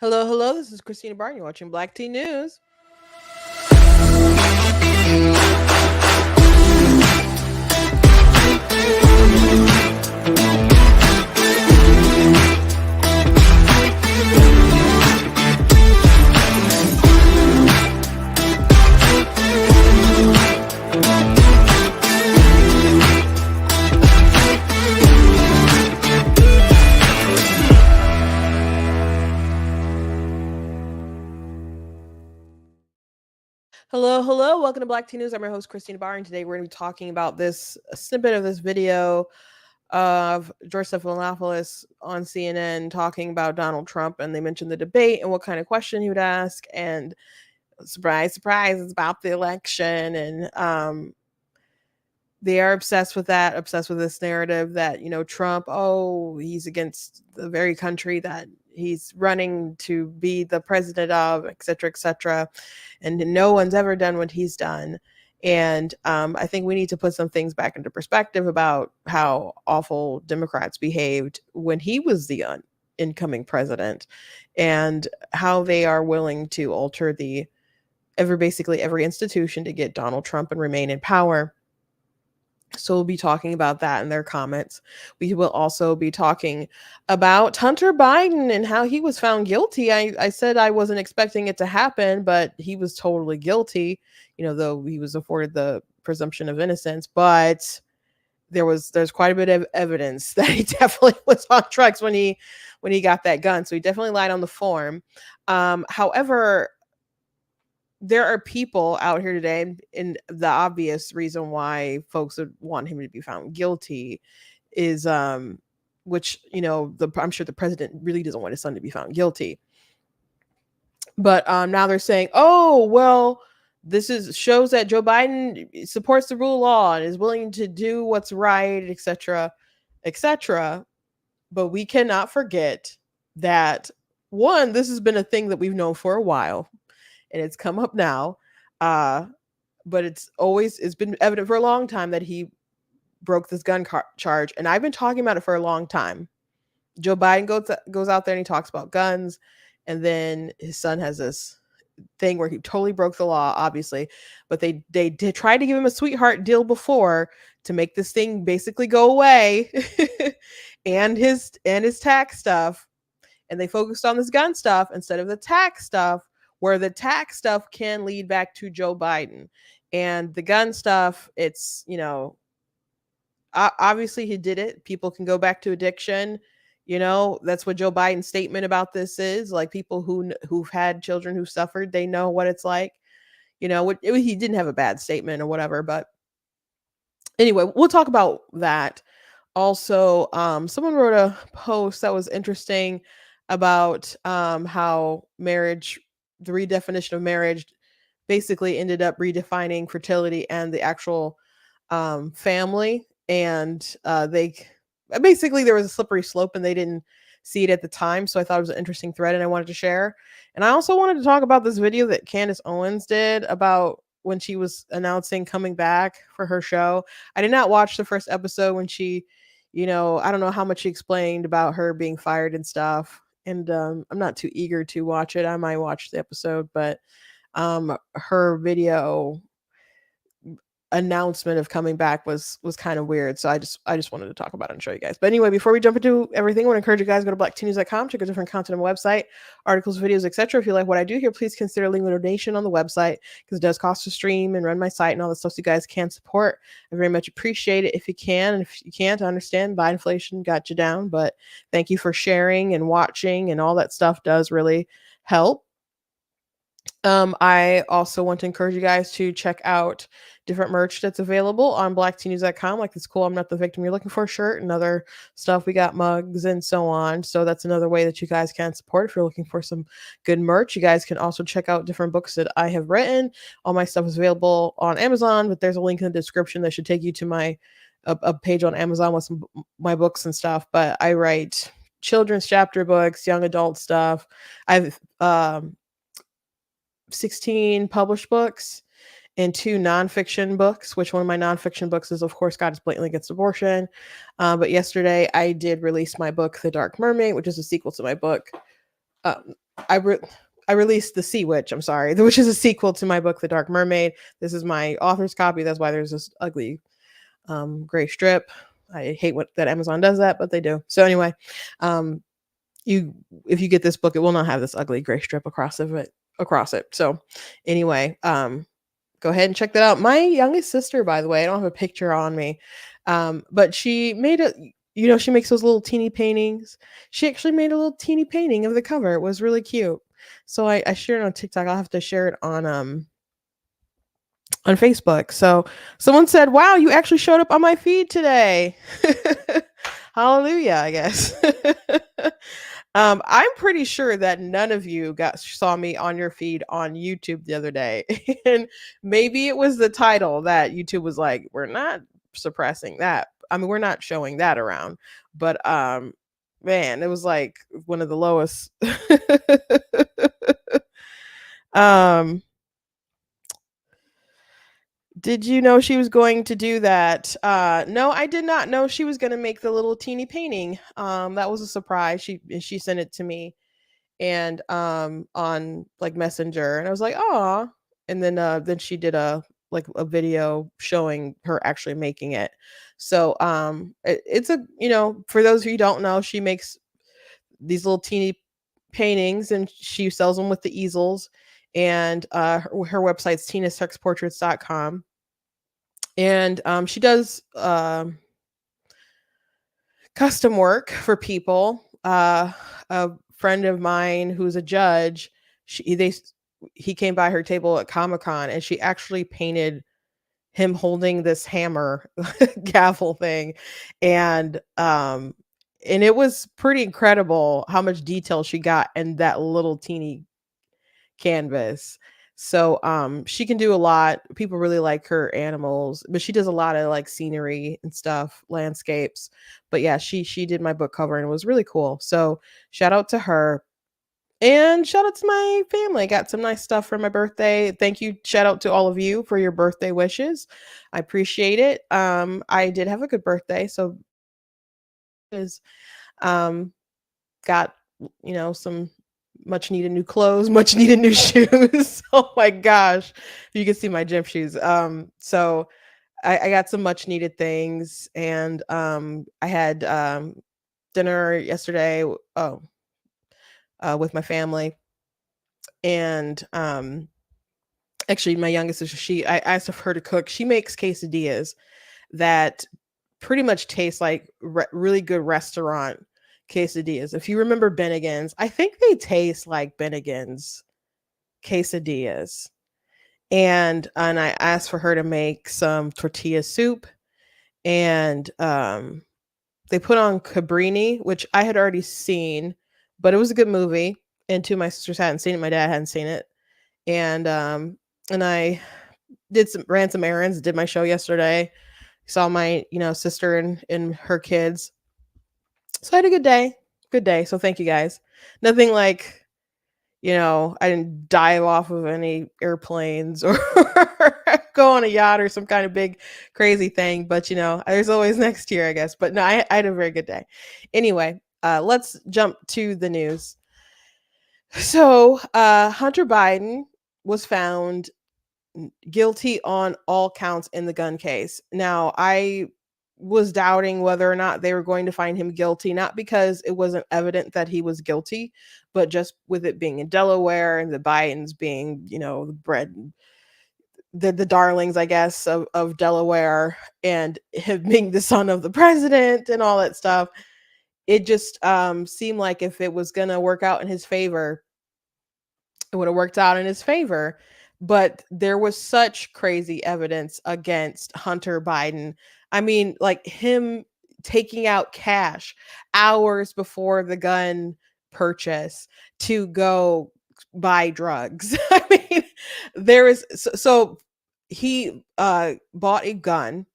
Hello, hello. This is Christina Barton. You're watching Black Tea News. Hello, hello. Welcome to Black Tea News. I'm your host, Christina Barton. Today we're going to be talking about this a snippet of this video of George Stephanopoulos on CNN talking about Donald Trump, and they mentioned the debate and what kind of question he would ask. And surprise, surprise, it's about the election. And they are obsessed with that, obsessed with this narrative that, Trump, oh, he's against the very country that he's running to be the president of, et cetera, et cetera. And no one's ever done what he's done. And I think we need to put some things back into perspective about how awful Democrats behaved when he was the incoming president, and how they are willing to alter basically every institution to get Donald Trump and remain in power. So we'll be talking about that in their comments. We will also be talking about Hunter Biden and how he was found guilty. I said I wasn't expecting it to happen, but he was totally guilty, though he was afforded the presumption of innocence. But there's quite a bit of evidence that he definitely was on drugs when he got that gun. So he definitely lied on the form. However, there are people out here today, and the obvious reason why folks would want him to be found guilty is which I'm sure the president really doesn't want his son to be found guilty, but now they're saying, oh well, this shows that Joe Biden supports the rule of law and is willing to do what's right, etc., etc. But we cannot forget that, one, this has been a thing that we've known for a while, and it's come up now. But it's been evident for a long time that he broke this gun charge. And I've been talking about it for a long time. Joe Biden goes out there and he talks about guns. And then his son has this thing where he totally broke the law, obviously. But they did try to give him a sweetheart deal before to make this thing basically go away and his tax stuff. And they focused on this gun stuff instead of the tax stuff, where the tax stuff can lead back to Joe Biden. And the gun stuff, it's, obviously he did it. People can go back to addiction. That's what Joe Biden's statement about this is. Like, people who've had children who suffered, they know what it's like. He didn't have a bad statement or whatever. But anyway, we'll talk about that. Also, someone wrote a post that was interesting about how marriage, the redefinition of marriage, basically ended up redefining fertility and the actual family. And there was a slippery slope and they didn't see it at the time. So I thought it was an interesting thread and I wanted to share. And I also wanted to talk about this video that Candace Owens did about when she was announcing coming back for her show. I did not watch the first episode when she, I don't know how much she explained about her being fired and stuff. And I'm not too eager to watch it. I might watch the episode, but her video announcement of coming back was kind of weird. So I just wanted to talk about it and show you guys. But anyway, before we jump into everything, I want to encourage you guys to go to blacktnews.com, check out different content on the website, articles, videos, etc. If you like what I do here, please consider leaving a donation on the website, because it does cost to stream and run my site and all the stuff, so you guys can support. I very much appreciate it if you can. And if you can't, I understand, buy inflation got you down, but thank you for sharing and watching, and all that stuff does really help. I also want to encourage you guys to check out different merch that's available on blacktnews.com, like this cool "I'm Not the Victim You're Looking For" shirt and other stuff. We got mugs and so on. So that's another way that you guys can support if you're looking for some good merch. You guys can also check out different books that I have written. All my stuff is available on Amazon, but there's a link in the description that should take you to my a page on Amazon with my books and stuff. But I write children's chapter books, young adult stuff. I've 16 published books and 2 nonfiction books, which one of my nonfiction books is, of course, God Is Blatantly Against Abortion. But yesterday I did release my book, The Dark Mermaid, which is a sequel to my book, I re- I released The Sea Witch, I'm sorry, which is a sequel to my book The Dark Mermaid. This is my author's copy. That's why there's this ugly gray strip. I hate that Amazon does that, but they do. So anyway, um, you if you get this book, it will not have this ugly gray strip across it. So anyway, go ahead and check that out. My youngest sister, by the way, I don't have a picture on me, but she made she makes those little teeny paintings. She actually made a little teeny painting of the cover. It was really cute. So I shared it on TikTok. I'll have to share it on Facebook. So someone said, "Wow, you actually showed up on my feed today." Hallelujah, I guess. I'm pretty sure that none of you saw me on your feed on YouTube the other day. And maybe it was the title that YouTube was like, we're not suppressing that. I mean, we're not showing that around. But man, it was like one of the lowest. um Did you know she was going to do that? No, I did not know she was going to make the little teeny painting. That was a surprise. She sent it to me and on like Messenger, and I was like, "Oh." And then she did a video showing her actually making it. So it's a, for those of you who don't know, she makes these little teeny paintings and she sells them with the easels, and her website's tinasexportraits.com. And she does custom work for people. A friend of mine who's a judge, he came by her table at Comic-Con and she actually painted him holding this hammer gavel thing. And it was pretty incredible how much detail she got in that little teeny canvas. So she can do a lot. People really like her animals, but she does a lot of like scenery and stuff, landscapes. But yeah, she did my book cover and it was really cool. So shout out to her. And shout out to my family. I got some nice stuff for my birthday. Thank you. Shout out to all of you for your birthday wishes. I appreciate it. I did have a good birthday. So is um got some much needed new clothes, much needed new shoes. Oh my gosh, you can see my gym shoes. So I got some much needed things, and I had dinner yesterday. With my family, and actually my youngest sister, I asked of her to cook. She makes quesadillas that pretty much taste like really good restaurant quesadillas. If you remember Bennigan's, I think they taste like Bennigan's quesadillas. And I asked for her to make some tortilla soup, and they put on Cabrini, which I had already seen, but it was a good movie. And two of my sisters hadn't seen it. My dad hadn't seen it, and I ran some errands, did my show yesterday, saw my sister and her kids. So I had a good day. So thank you guys. Nothing like, I didn't dive off of any airplanes or go on a yacht or some kind of big crazy thing, but there's always next year, I guess. But no, I had a very good day. Anyway, let's jump to the news. So Hunter Biden was found guilty on all counts in the gun case. Now, I was doubting whether or not they were going to find him guilty, not because it wasn't evident that he was guilty, but just with it being in Delaware and the Bidens being, the bread, the darlings, I guess, of Delaware, and him being the son of the president and all that stuff. It just seemed like if it was going to work out in his favor, it would have worked out in his favor. But there was such crazy evidence against Hunter Biden. I mean, like him taking out cash hours before the gun purchase to go buy drugs. I mean, there is so he bought a gun,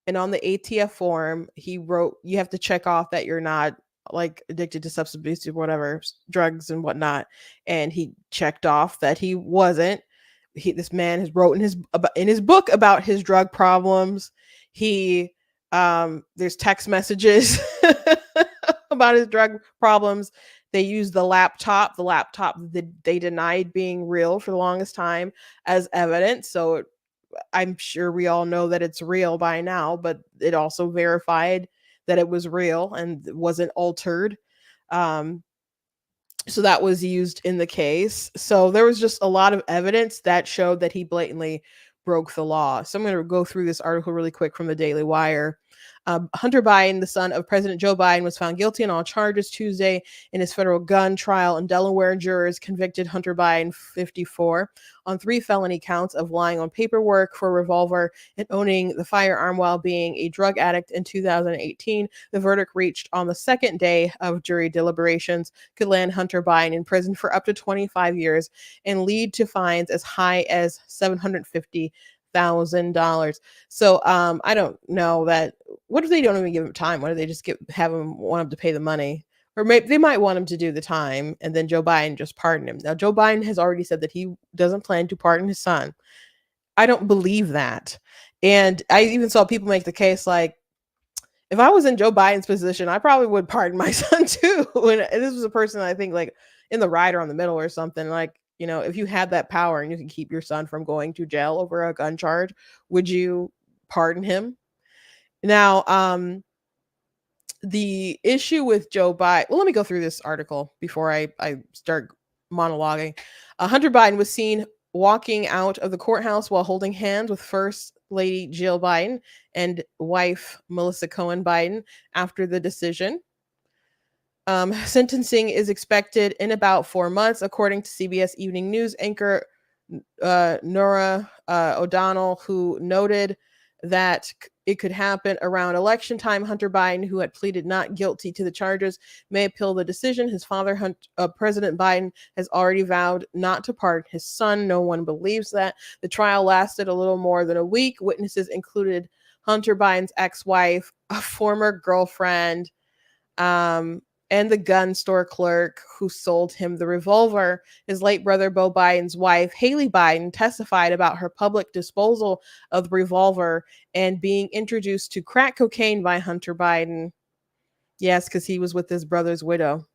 and on the ATF form, he wrote, you have to check off that you're not like addicted to substance abuse or whatever, drugs and whatnot. And he checked off that he wasn't. This man has wrote in his book about his drug problems. He there's text messages about his drug problems. They used the laptop that they denied being real for the longest time, as evidence. So I'm sure we all know that it's real by now, but it also verified that it was real and wasn't altered. Um, so that was used in the case. So there was just a lot of evidence that showed that he blatantly broke the law. So I'm going to go through this article really quick from the Daily Wire. Hunter Biden, the son of President Joe Biden, was found guilty on all charges Tuesday in his federal gun trial in Delaware. Jurors convicted Hunter Biden, 54, on 3 felony counts of lying on paperwork for a revolver and owning the firearm while being a drug addict in 2018. The verdict, reached on the second day of jury deliberations, could land Hunter Biden in prison for up to 25 years and lead to fines as high as $750,000. So I don't know that. What if they don't even give him time? What if they just have him want him to pay the money? Or maybe they might want him to do the time and then Joe Biden just pardon him. Now, Joe Biden has already said that he doesn't plan to pardon his son. I don't believe that. And I even saw people make the case like, if I was in Joe Biden's position, I probably would pardon my son too. And this was a person I think like in the right or on the middle or something. Like, if you had that power and you can keep your son from going to jail over a gun charge, would you pardon him? Now, the issue with Joe Biden. Well, let me go through this article before I start monologuing. Hunter Biden was seen walking out of the courthouse while holding hands with First Lady Jill Biden and wife Melissa Cohen Biden after the decision. Sentencing is expected in about 4 months, according to CBS Evening News anchor Nora O'Donnell, who noted that it could happen around election time. Hunter Biden, who had pleaded not guilty to the charges, may appeal the decision. His father, President Biden, has already vowed not to pardon his son. No one believes that. The trial lasted a little more than a week. Witnesses included Hunter Biden's ex-wife, a former girlfriend, and the gun store clerk who sold him the revolver. His late brother, Beau Biden's wife, Haley Biden, testified about her public disposal of the revolver and being introduced to crack cocaine by Hunter Biden. Yes, because he was with his brother's widow.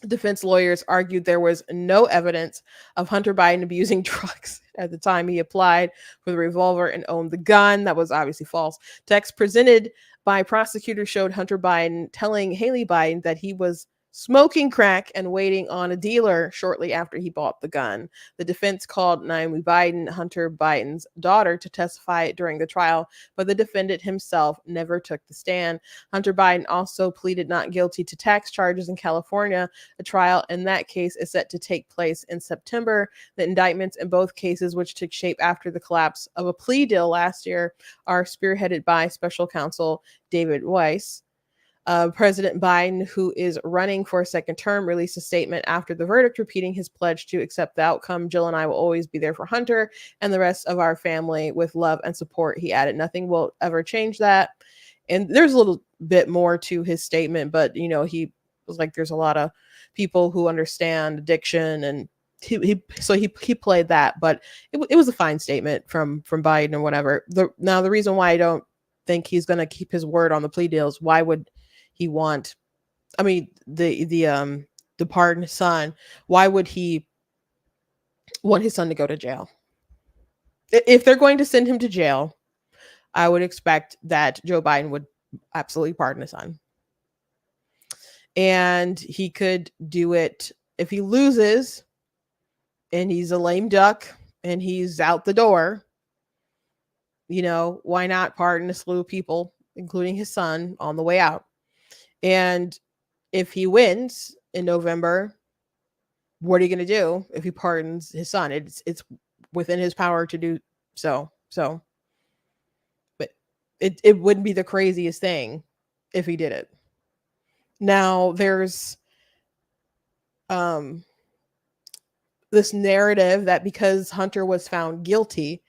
Defense lawyers argued there was no evidence of Hunter Biden abusing drugs at the time he applied for the revolver and owned the gun. That was obviously false. Text presented by prosecutors showed Hunter Biden telling Haley Biden that he was smoking crack and waiting on a dealer shortly after he bought the gun. The defense called Naomi Biden, Hunter Biden's daughter, to testify during the trial, but the defendant himself never took the stand. Hunter Biden also pleaded not guilty to tax charges in California. A trial in that case is set to take place in September. The indictments in both cases, which took shape after the collapse of a plea deal last year, are spearheaded by special counsel David Weiss. President Biden, who is running for a second term, released a statement after the verdict, repeating his pledge to accept the outcome. Jill and I will always be there for Hunter and the rest of our family with love and support. He added, nothing will ever change that. And there's a little bit more to his statement, but he was like, there's a lot of people who understand addiction, and he played that, but it was a fine statement from Biden or whatever. Now the reason why I don't think he's going to keep his word on the plea deals, why would he want, I mean, the pardoned son, why would he want his son to go to jail? If they're going to send him to jail, I would expect that Joe Biden would absolutely pardon his son. And he could do it if he loses and he's a lame duck and he's out the door. Why not pardon a slew of people, including his son, on the way out? And if he wins in November, what are you going to do if he pardons his son? It's within his power to do so. But it wouldn't be the craziest thing if he did it. Now there's this narrative that because Hunter was found guilty,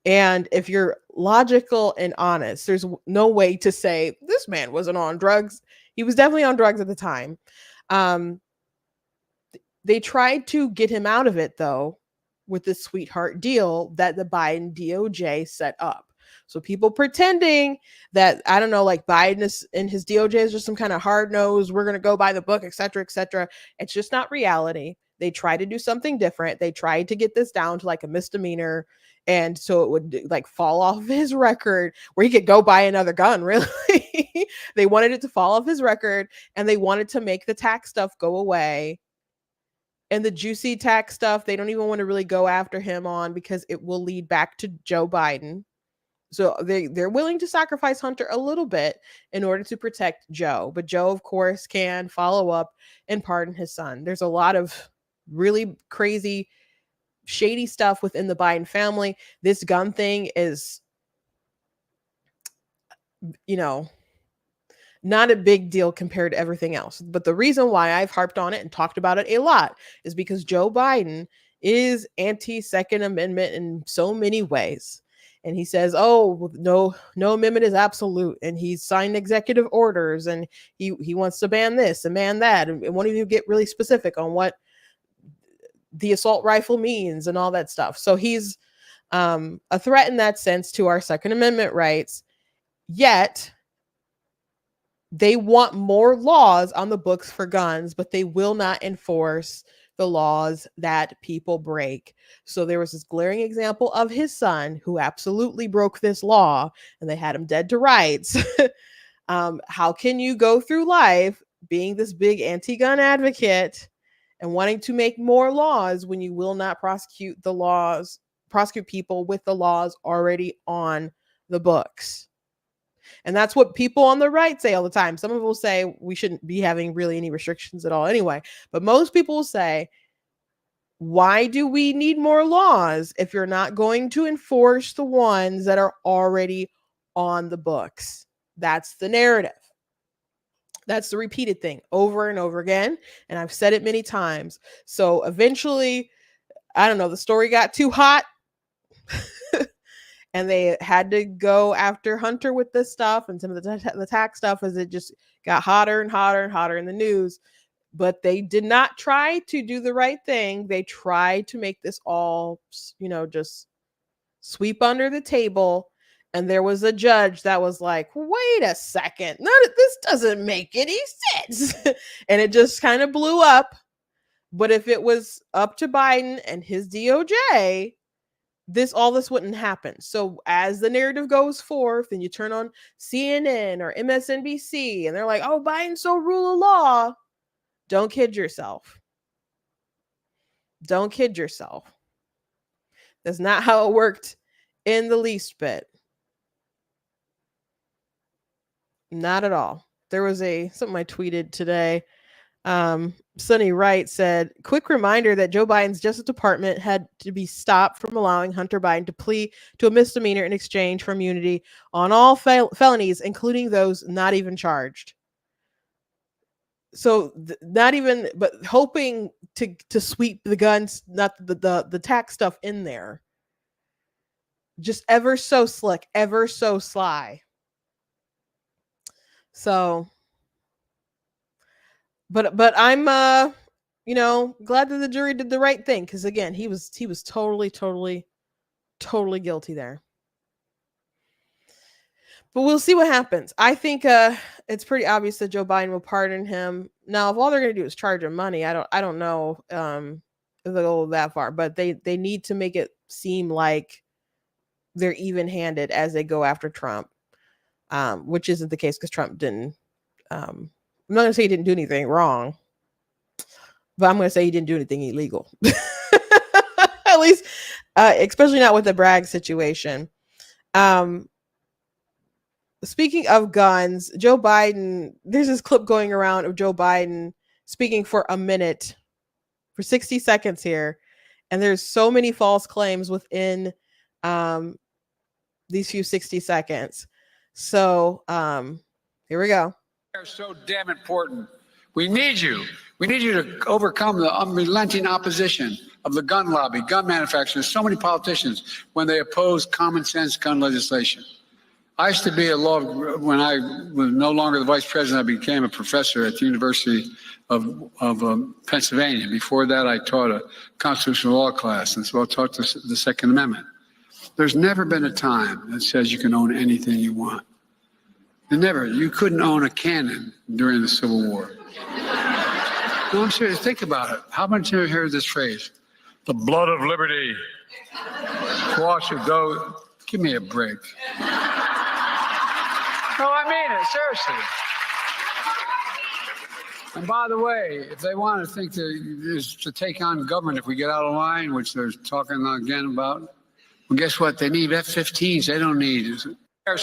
and if you're logical and honest, there's no way to say this man wasn't on drugs. He was definitely on drugs at the time. They tried to get him out of it, though, with this sweetheart deal that the Biden DOJ set up. So people pretending that, I don't know, like Biden is, and his DOJ is just some kind of hard nose, we're going to go by the book, et cetera, et cetera. It's just not reality. They tried to do something different. They tried to get this down to like a misdemeanor. And so it would like fall off his record where he could go buy another gun, really. They wanted it to fall off his record, and they wanted to make the tax stuff go away. And the juicy tax stuff, they don't even want to really go after him on because it will lead back to Joe Biden. So they're willing to sacrifice Hunter a little bit in order to protect Joe. But Joe, of course, can follow up and pardon his son. There's a lot of really crazy, shady stuff within the Biden family. This gun thing is, you know, not a big deal compared to everything else. But the reason why I've harped on it and talked about it a lot is because Joe Biden is anti-Second Amendment in so many ways. And he says, oh, no amendment is absolute. And he's signed executive orders, and he wants to ban this and ban that. And one of you get really specific on what the assault rifle means and all that stuff. So he's a threat in that sense to our Second Amendment rights. Yet they want more laws on the books for guns, but they will not enforce the laws that people break. So there was this glaring example of his son who absolutely broke this law, and they had him dead to rights. How can you go through life being this big anti-gun advocate and wanting to make more laws when you will not prosecute people with the laws already on the books? And that's what people on the right say all the time. Some people will say we shouldn't be having really any restrictions at all anyway. But most people will say, why do we need more laws if you're not going to enforce the ones that are already on the books? That's the narrative. That's the repeated thing over and over again. And I've said it many times. So eventually, I don't know, the story got too hot. And they had to go after Hunter with this stuff and some of the tax stuff as it just got hotter and hotter and hotter in the news. But they did not try to do the right thing. They tried to make this all, just sweep under the table. And there was a judge that was like, wait a second, this doesn't make any sense. And it just kind of blew up. But if it was up to Biden and his DOJ, all this wouldn't happen. So as the narrative goes forth and you turn on CNN or MSNBC and they're like, oh, Biden's so rule of law, don't kid yourself. Don't kid yourself. That's not how it worked in the least bit. Not at all. There was something I tweeted today. Sonny Wright said, quick reminder that Joe Biden's Justice Department had to be stopped from allowing Hunter Biden to plea to a misdemeanor in exchange for immunity on all felonies, including those not even charged. So not even, but hoping to sweep the guns, not the tax stuff in there. Just ever so slick, ever so sly. So, but I'm glad that the jury did the right thing, because again, he was totally guilty there. But we'll see what happens. I think it's pretty obvious that Joe Biden will pardon him. Now, if all they're going to do is charge him money, I don't know if they'll go that far, but they need to make it seem like they're even-handed as they go after Trump, which isn't the case because Trump didn't. I'm not going to say he didn't do anything wrong, but I'm going to say he didn't do anything illegal. At least, especially not with the Bragg situation. Speaking of guns, Joe Biden, there's this clip going around of Joe Biden speaking for a minute, for 60 seconds here. And there's so many false claims within these few 60 seconds. So here we go. Are so damn important. We need you. We need you to overcome the unrelenting opposition of the gun lobby, gun manufacturers, so many politicians when they oppose common sense gun legislation. I used to be when I was no longer the vice president, I became a professor at the University of Pennsylvania. Before that, I taught a constitutional law class, and so I taught the Second Amendment. There's never been a time that says you can own anything you want. Never. You couldn't own a cannon during the Civil War. No, I'm serious. Think about it. How much have you heard this phrase? The blood of liberty. Wash your dough. Give me a break. No, I mean it. Seriously. And by the way, if they want to think to take on government if we get out of line, which they're talking again about, well, guess what? They need F-15s. They don't need. They're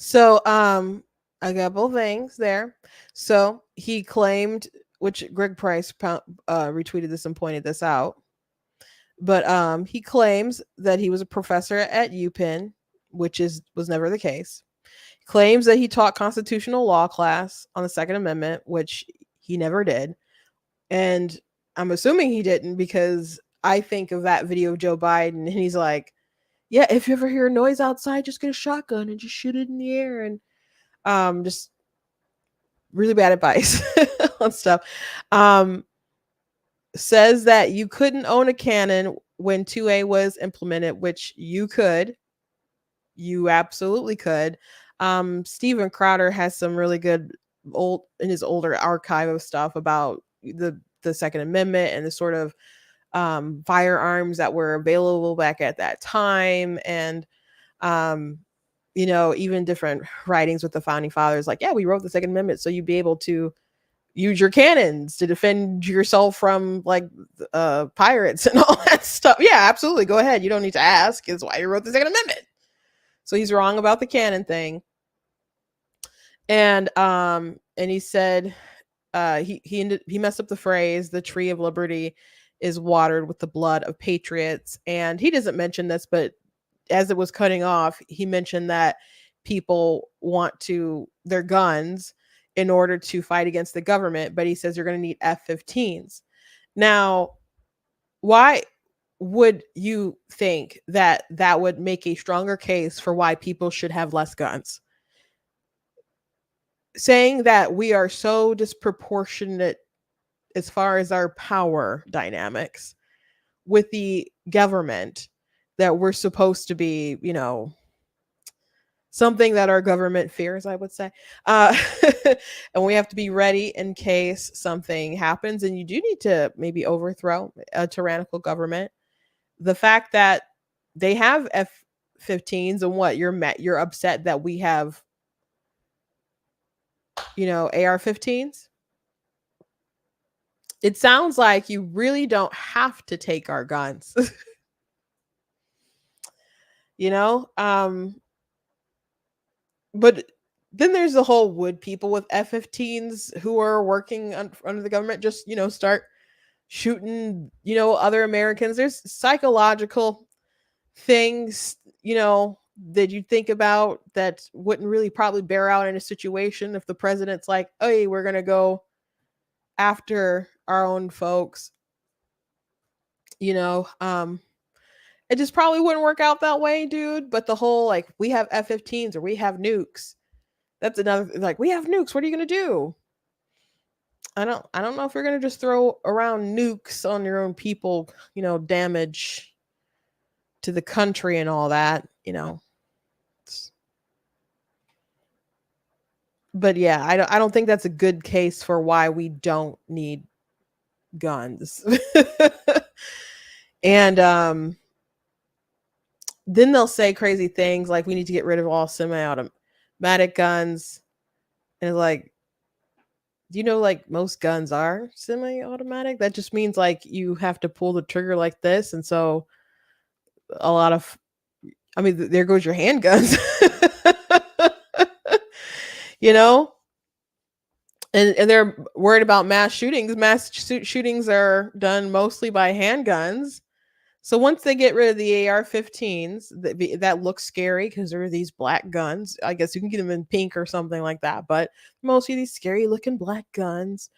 so I got both things there. So he claimed, which Greg Price retweeted this and pointed this out, but he claims that he was a professor at UPenn, which was never the case. He claims that he taught constitutional law class on the Second Amendment, which he never did. And I'm assuming he didn't, because I think of that video of Joe Biden and he's like, yeah, if you ever hear a noise outside, just get a shotgun and just shoot it in the air. And just really bad advice on stuff. Says that you couldn't own a cannon when 2A was implemented, which you could. You absolutely could. Steven Crowder has some really good in his older archive of stuff about the Second Amendment and the sort of firearms that were available back at that time. And even different writings with the founding fathers, like, yeah, we wrote the Second Amendment so you'd be able to use your cannons to defend yourself from like pirates and all that stuff. Yeah, absolutely. Go ahead. You don't need to ask. Is why you wrote the Second Amendment. So he's wrong about the cannon thing. And he said he messed up the phrase, the tree of liberty is watered with the blood of patriots. And he doesn't mention this, but as it was cutting off, he mentioned that people want their guns in order to fight against the government, but he says you're going to need F-15s. Now, why would you think that would make a stronger case for why people should have less guns? Saying that we are so disproportionate as far as our power dynamics with the government that we're supposed to be, something that our government fears, I would say. And we have to be ready in case something happens. And you do need to maybe overthrow a tyrannical government. The fact that they have F-15s and what you're upset that we have, AR-15s. It sounds like you really don't have to take our guns. But then there's the whole would people with F-15s who are working under the government just, start shooting, other Americans. There's psychological things, that you think about that wouldn't really probably bear out in a situation if the president's like, oh, hey, we're going to go after our own folks. It just probably wouldn't work out that way, dude. But the whole, like, we have F-15s or we have nukes. That's another, like, we have nukes. What are you going to do? I don't know if you're going to just throw around nukes on your own people, damage to the country and all that, But yeah, I don't think that's a good case for why we don't need guns. And then they'll say crazy things like we need to get rid of all semi-automatic guns. And it's like, do you know, like, most guns are semi-automatic? That just means like you have to pull the trigger like this. And so a lot of, there goes your handguns. And they're worried about mass shootings. Mass shootings are done mostly by handguns. So once they get rid of the AR-15s, that looks scary because there are these black guns. I guess you can get them in pink or something like that, but mostly these scary looking black guns.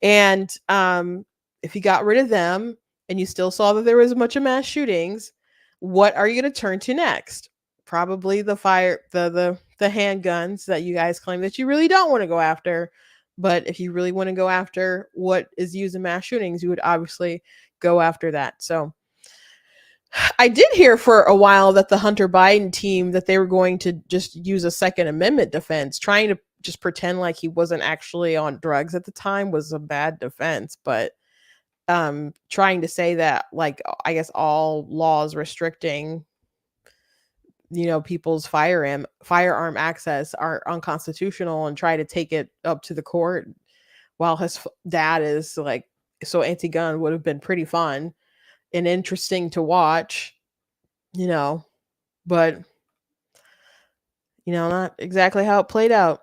And if you got rid of them and you still saw that there was a bunch of mass shootings, what are you going to turn to next? Probably the handguns that you guys claim that you really don't want to go after. But if you really want to go after what is used in mass shootings, you would obviously go after that. So I did hear for a while that the Hunter Biden team that they were going to just use a Second Amendment defense, trying to just pretend like he wasn't actually on drugs at the time was a bad defense, but trying to say that like I guess all laws restricting people's firearm access are unconstitutional and try to take it up to the court while his dad is like so anti-gun would have been pretty fun and interesting to watch, you know, but not exactly how it played out.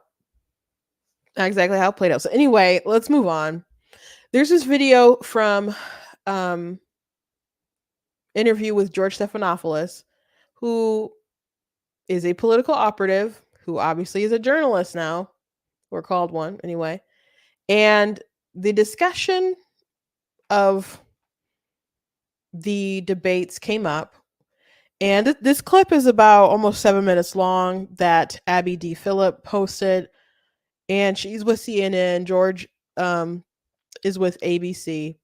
Not exactly how it played out. So anyway, let's move on. There's this video from um interview with George Stephanopoulos, who is a political operative, who obviously is a journalist now, or called one anyway. And the discussion of the debates came up. And this clip is about almost 7 minutes long that Abby D. Phillip posted. And she's with CNN. George is with ABC.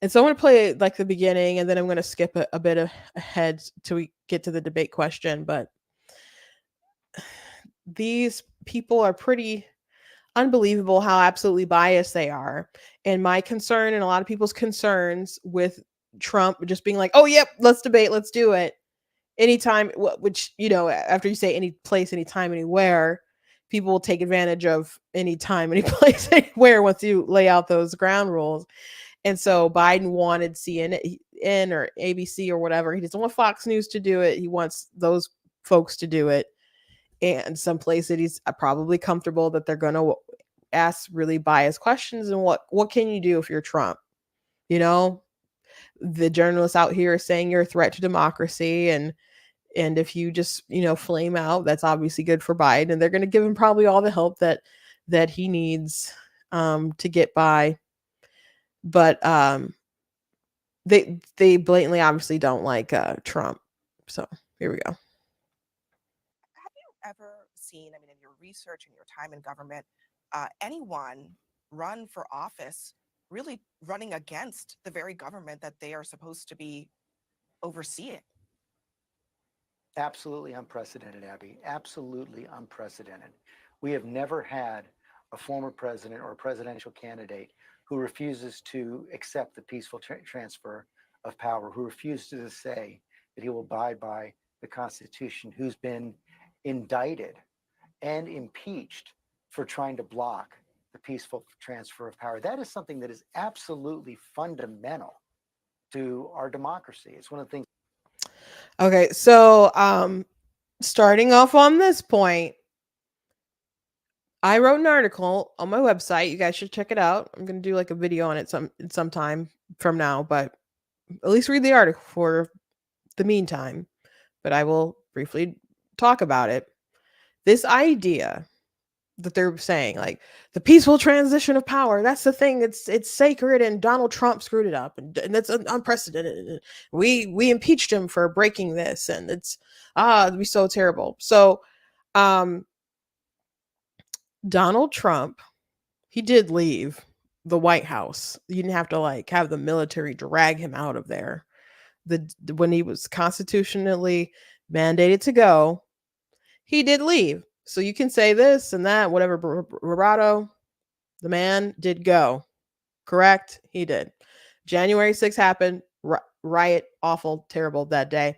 And so I'm going to play like the beginning, and then I'm going to skip a bit ahead till we get to the debate question. But these people are pretty unbelievable how absolutely biased they are. And my concern and a lot of people's concerns with Trump just being like, oh, yep, let's debate, let's do it. Anytime, which, after you say any place, anytime, anywhere, people will take advantage of any time, any place, anywhere once you lay out those ground rules. And so Biden wanted CNN or ABC or whatever. He doesn't want Fox News to do it. He wants those folks to do it. And someplace that he's probably comfortable that they're going to ask really biased questions. And what can you do if you're Trump? The journalists out here are saying you're a threat to democracy, and if you just flame out, that's obviously good for Biden, and they're going to give him probably all the help that he needs to get by. But they blatantly obviously don't like Trump. So here we go. Have you ever seen, I mean, in your research and your time in government, anyone run for office really running against the very government that they are supposed to be overseeing? Absolutely unprecedented, Abby. Absolutely unprecedented. We have never had a former president or a presidential candidate who refuses to accept the peaceful transfer of power, who refuses to say that he will abide by the Constitution, who's been indicted and impeached for trying to block the peaceful transfer of power. That is something that is absolutely fundamental to our democracy. It's one of the things. Okay, so starting off on this point, I wrote an article on my website. You guys should check it out. I'm gonna do like a video on it sometime from now, but at least read the article for the meantime. But I will briefly talk about it. This idea that they're saying, like the peaceful transition of power, that's the thing. It's sacred, and Donald Trump screwed it up, and that's unprecedented. We impeached him for breaking this, and it'd be so terrible. So, Donald Trump, he did leave the White House. You didn't have to like have the military drag him out of there. When he was constitutionally mandated to go, he did leave. So you can say this and that, whatever bravado. The man did go. Correct? He did. January 6th happened. Riot, awful, terrible that day.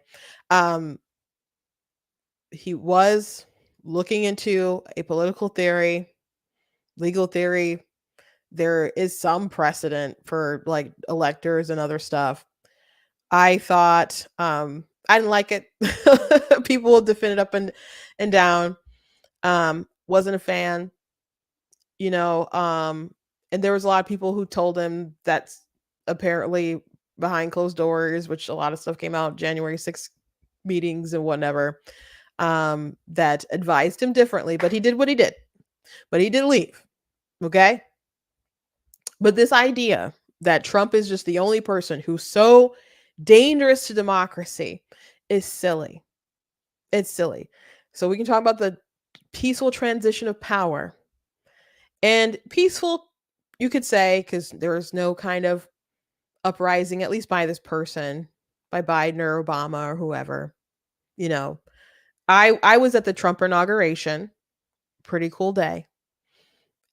He was looking into a political theory, legal theory. There is some precedent for like electors and other stuff. I thought I didn't like it. People will defend it up and down. Wasn't a fan, and there was a lot of people who told him that's apparently behind closed doors, which a lot of stuff came out January 6th meetings and whatever, that advised him differently, but he did what he did. But he did leave. Okay. But this idea that Trump is just the only person who's so dangerous to democracy is silly. It's silly. So we can talk about the peaceful transition of power. And peaceful, you could say, because there was no kind of uprising, at least by this person. by Biden or Obama or whoever. You know, I was at the Trump inauguration, pretty cool day.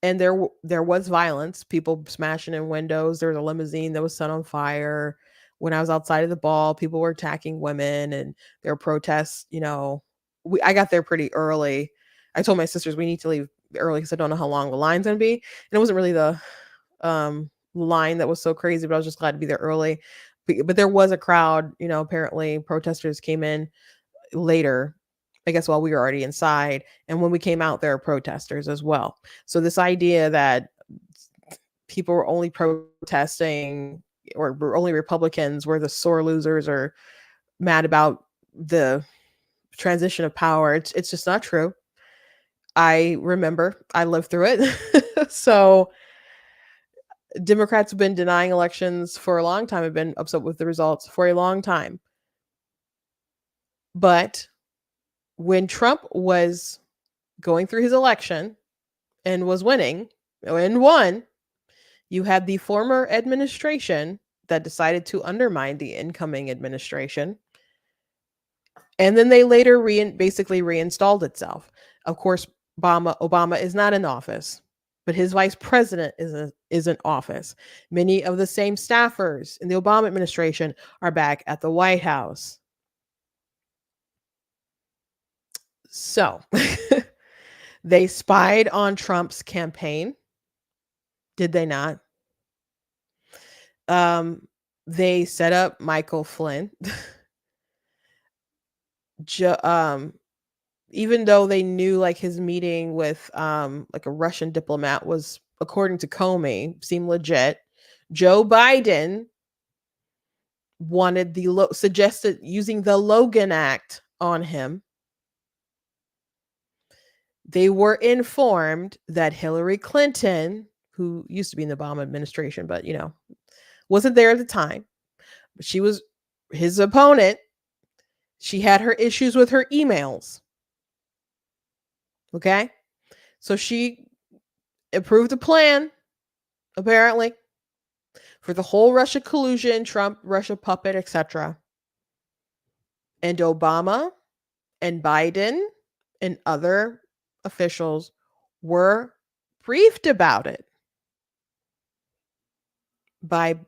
And there was violence, people smashing in windows. There was a limousine that was set on fire. When I was outside of the ball, people were attacking women, and there were protests. I got there pretty early. I told my sisters we need to leave early because I don't know how long the line's gonna be. And it wasn't really the line that was so crazy, but I was just glad to be there early. But there was a crowd. Apparently protesters came in later, I guess, while we were already inside. And when we came out, there are protesters as well. So this idea that people were only protesting, or were only Republicans were the sore losers, or mad about the transition of power, it's just not true. I remember, I lived through it. So Democrats have been denying elections for a long time, have been upset with the results for a long time. But when Trump was going through his election and was winning and won, you had the former administration that decided to undermine the incoming administration. And then they later basically reinstalled itself. Of course, Obama is not in office, but his vice president is in office. Many of the same staffers in the Obama administration are back at the White House. So they spied on Trump's campaign. Did they not? They set up Michael Flynn. Even though they knew like his meeting with like a Russian diplomat was, according to Comey, seemed legit. Joe Biden suggested using the Logan Act on him. They were informed that Hillary Clinton, who used to be in the Obama administration, but wasn't there at the time, but she was his opponent. She had her issues with her emails. Okay. So she approved a plan, apparently, for the whole Russia collusion, Trump, Russia puppet, etc. And Obama and Biden and other officials were briefed about it by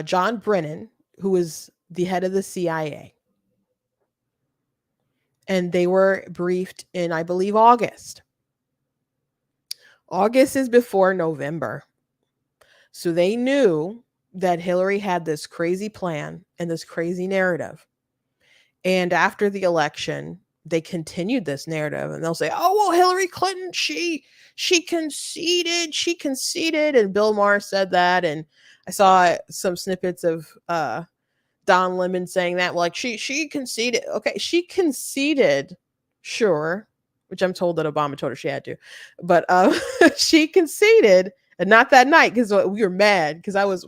John Brennan, who was the head of the CIA. And they were briefed in, I believe, August. August is before November. So they knew that Hillary had this crazy plan and this crazy narrative. And after the election, they continued this narrative, and they'll say, oh, well, Hillary Clinton, she conceded. And Bill Maher said that. And I saw some snippets of Don Lemon saying that, like, she conceded. Okay, she conceded, sure, which I'm told that Obama told her she had to, but she conceded, and not that night, because we were mad because I was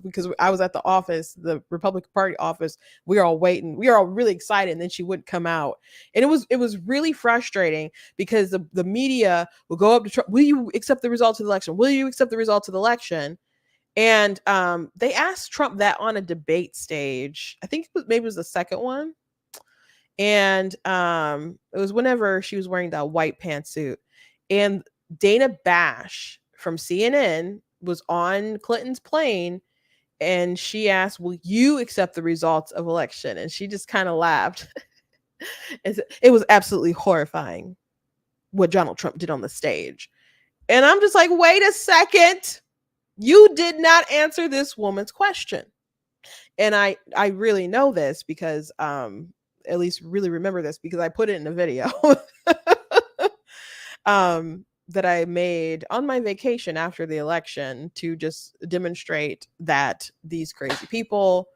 at the office, the Republican Party office. We were all waiting, we were all really excited, and then she wouldn't come out, and it was really frustrating because the media will go up to Trump. Will you accept the results of the election? Will you accept the results of the election? And they asked Trump that on a debate stage. I think maybe it was the second one. And it was whenever she was wearing that white pantsuit. And Dana Bash from CNN was on Clinton's plane, and she asked, will you accept the results of election? And she just kind of laughed. It was absolutely horrifying what Donald Trump did on the stage. And I'm just like, wait a second. You did not answer this woman's question. And I really know this because at least really remember this because I put it in a video that I made on my vacation after the election to just demonstrate that these crazy people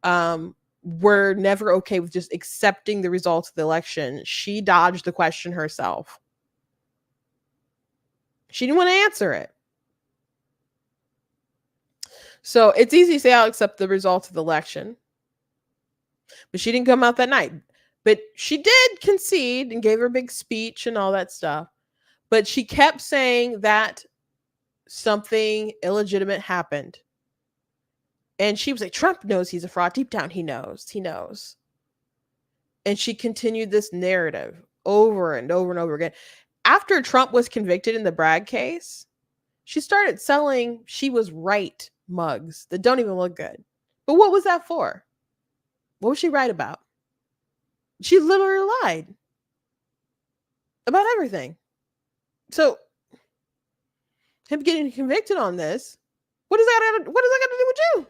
were never okay with just accepting the results of the election. She dodged the question herself. She didn't want to answer it. So it's easy to say, I'll accept the results of the election. But she didn't come out that night. But she did concede and gave her big speech and all that stuff. But she kept saying that something illegitimate happened. And she was like, Trump knows he's a fraud. Deep down, he knows. He knows. And she continued this narrative over and over and over again. After Trump was convicted in the Bragg case, she started selling she was right mugs that don't even look good. But what was that for? What was she right about? She literally lied about everything. So him getting convicted on this, what does that got to do with you?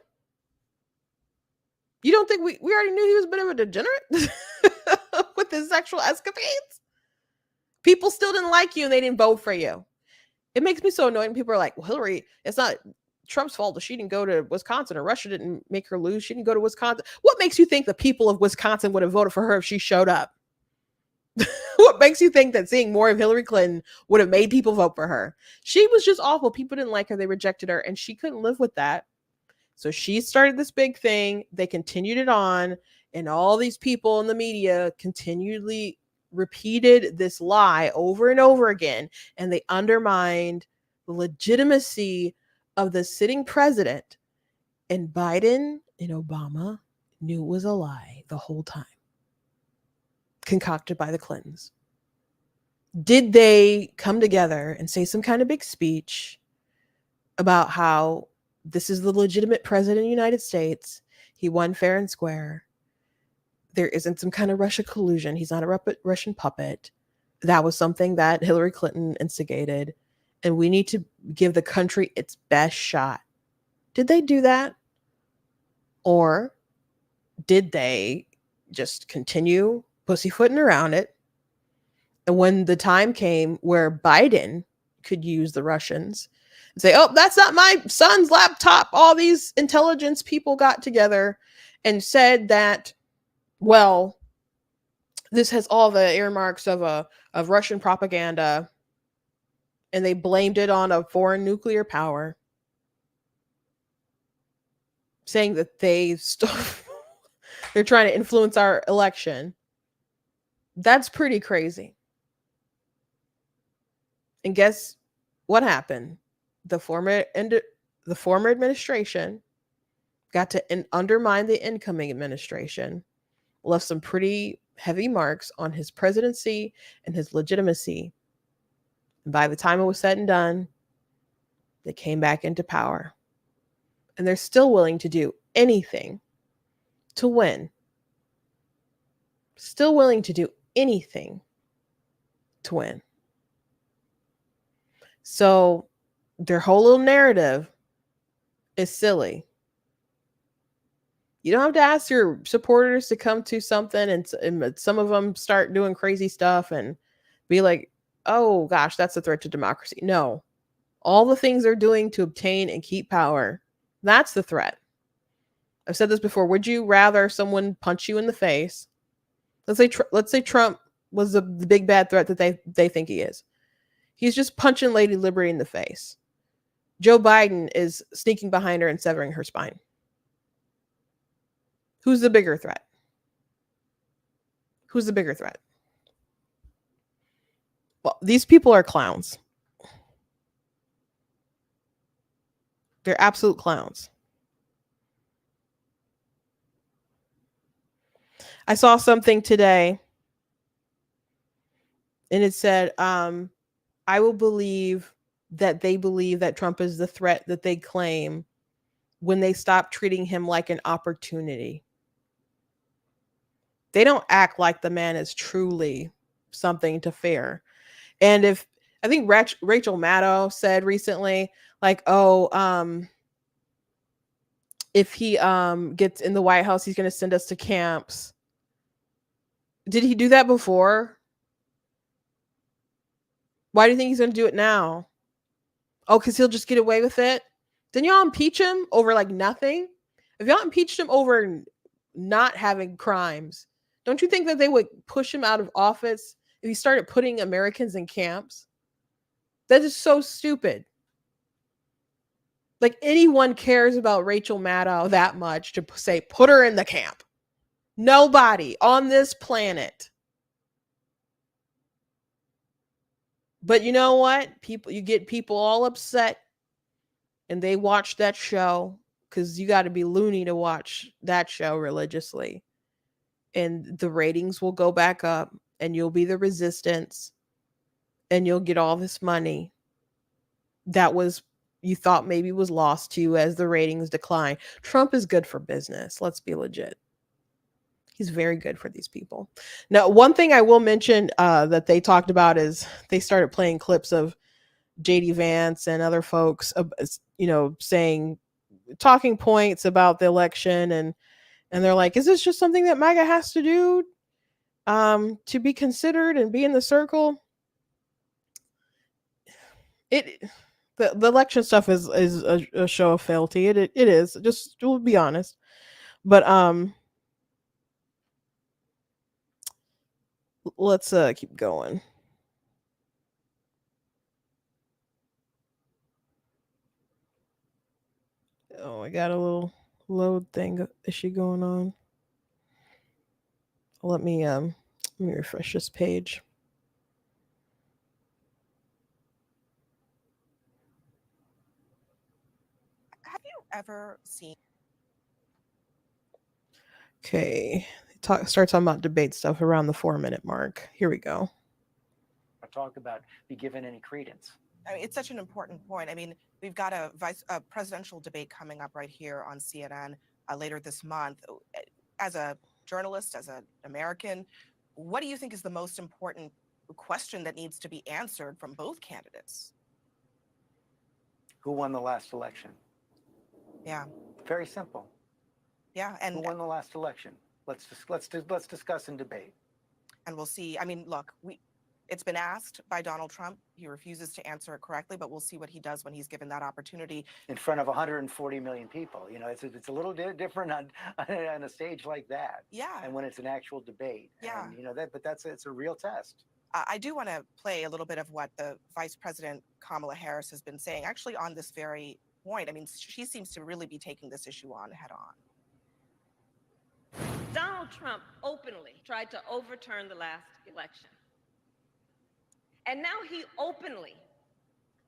You don't think we already knew he was a bit of a degenerate with his sexual escapades? People still didn't like you and they didn't vote for you. It makes me so annoyed when people are like, well, Hillary, it's not Trump's fault that she didn't go to Wisconsin, or Russia didn't make her lose. She didn't go to Wisconsin. What makes you think the people of Wisconsin would have voted for her if she showed up? What makes you think that seeing more of Hillary Clinton would have made people vote for her? She was just awful. People didn't like her. They rejected her, and she couldn't live with that. So she started this big thing. They continued it on, and all these people in the media continually repeated this lie over and over again, and they undermined the legitimacy of the sitting president. And Biden and Obama knew it was a lie the whole time, concocted by the Clintons. Did they come together and say some kind of big speech about how this is the legitimate president of the United States? He won fair and square. There isn't some kind of Russia collusion. He's not a Russian puppet. That was something that Hillary Clinton instigated, and we need to give the country its best shot. Did they do that? Or did they just continue pussyfooting around it? And when the time came where Biden could use the Russians and say, oh, that's not my son's laptop, all these intelligence people got together and said that, well, this has all the earmarks of Russian propaganda, and they blamed it on a foreign nuclear power, saying that they're trying to influence our election. That's pretty crazy. And guess what happened? The former administration got to undermine the incoming administration, left some pretty heavy marks on his presidency and his legitimacy. And by the time it was said and done, they came back into power. And they're still willing to do anything to win. Still willing to do anything to win. So their whole little narrative is silly. You don't have to ask your supporters to come to something, and some of them start doing crazy stuff and be like, oh gosh, that's a threat to democracy. No, all the things they're doing to obtain and keep power, that's the threat. I've said this before. Would you rather someone punch you in the face? Let's say Trump was the big bad threat that they think he is. He's just punching Lady Liberty in the face. Joe Biden is sneaking behind her and severing her spine. Who's the bigger threat? Who's the bigger threat? Well, these people are clowns. They're absolute clowns. I saw something today, and it said, I will believe that they believe that Trump is the threat that they claim when they stop treating him like an opportunity. They don't act like the man is truly something to fear. And if I think Rachel Maddow said recently, like, oh, if he gets in the White House, he's going to send us to camps. Did he do that before? Why do you think he's going to do it now? Oh, because he'll just get away with it? Then y'all impeach him over like nothing? If y'all impeached him over not having crimes, don't you think that they would push him out of office if he started putting Americans in camps? That is so stupid. Like, anyone cares about Rachel Maddow that much to say, put her in the camp? Nobody on this planet. But you know what? You get people all upset and they watch that show, because you got to be loony to watch that show religiously. and the ratings will go back up, and you'll be the resistance, and you'll get all this money that was you thought maybe was lost to you as the ratings decline. Trump is good for business. Let's be legit. He's very good for these people. Now, one thing I will mention that they talked about is they started playing clips of JD Vance and other folks, saying talking points about the election, and they're like, "Is this just something that MAGA has to do to be considered and be in the circle?" It the election stuff is a show of fealty. It is. Just we'll be honest, but let's keep going. Oh, I got a little load thing issue going on. Let me refresh this page. Have you ever seen? Okay. Start talking about debate stuff around the 4-minute mark. Here we go. Talk about be given any credence. I mean, it's such an important point. I mean, we've got a presidential debate coming up right here on CNN later this month. As a journalist, as an American, what do you think is the most important question that needs to be answered from both candidates? Who won the last election? Yeah. Very simple. Yeah, who won the last election? Let's discuss and debate. And we'll see. I mean, look, it's been asked by Donald Trump. He refuses to answer it correctly, but we'll see what he does when he's given that opportunity. In front of 140 million people. You know, it's a little different on a stage like that. Yeah. And when it's an actual debate. Yeah. And, it's a real test. I do want to play a little bit of what the Vice President Kamala Harris has been saying, actually on this very point. I mean, she seems to really be taking this issue on head on. Donald Trump openly tried to overturn the last election. And now he openly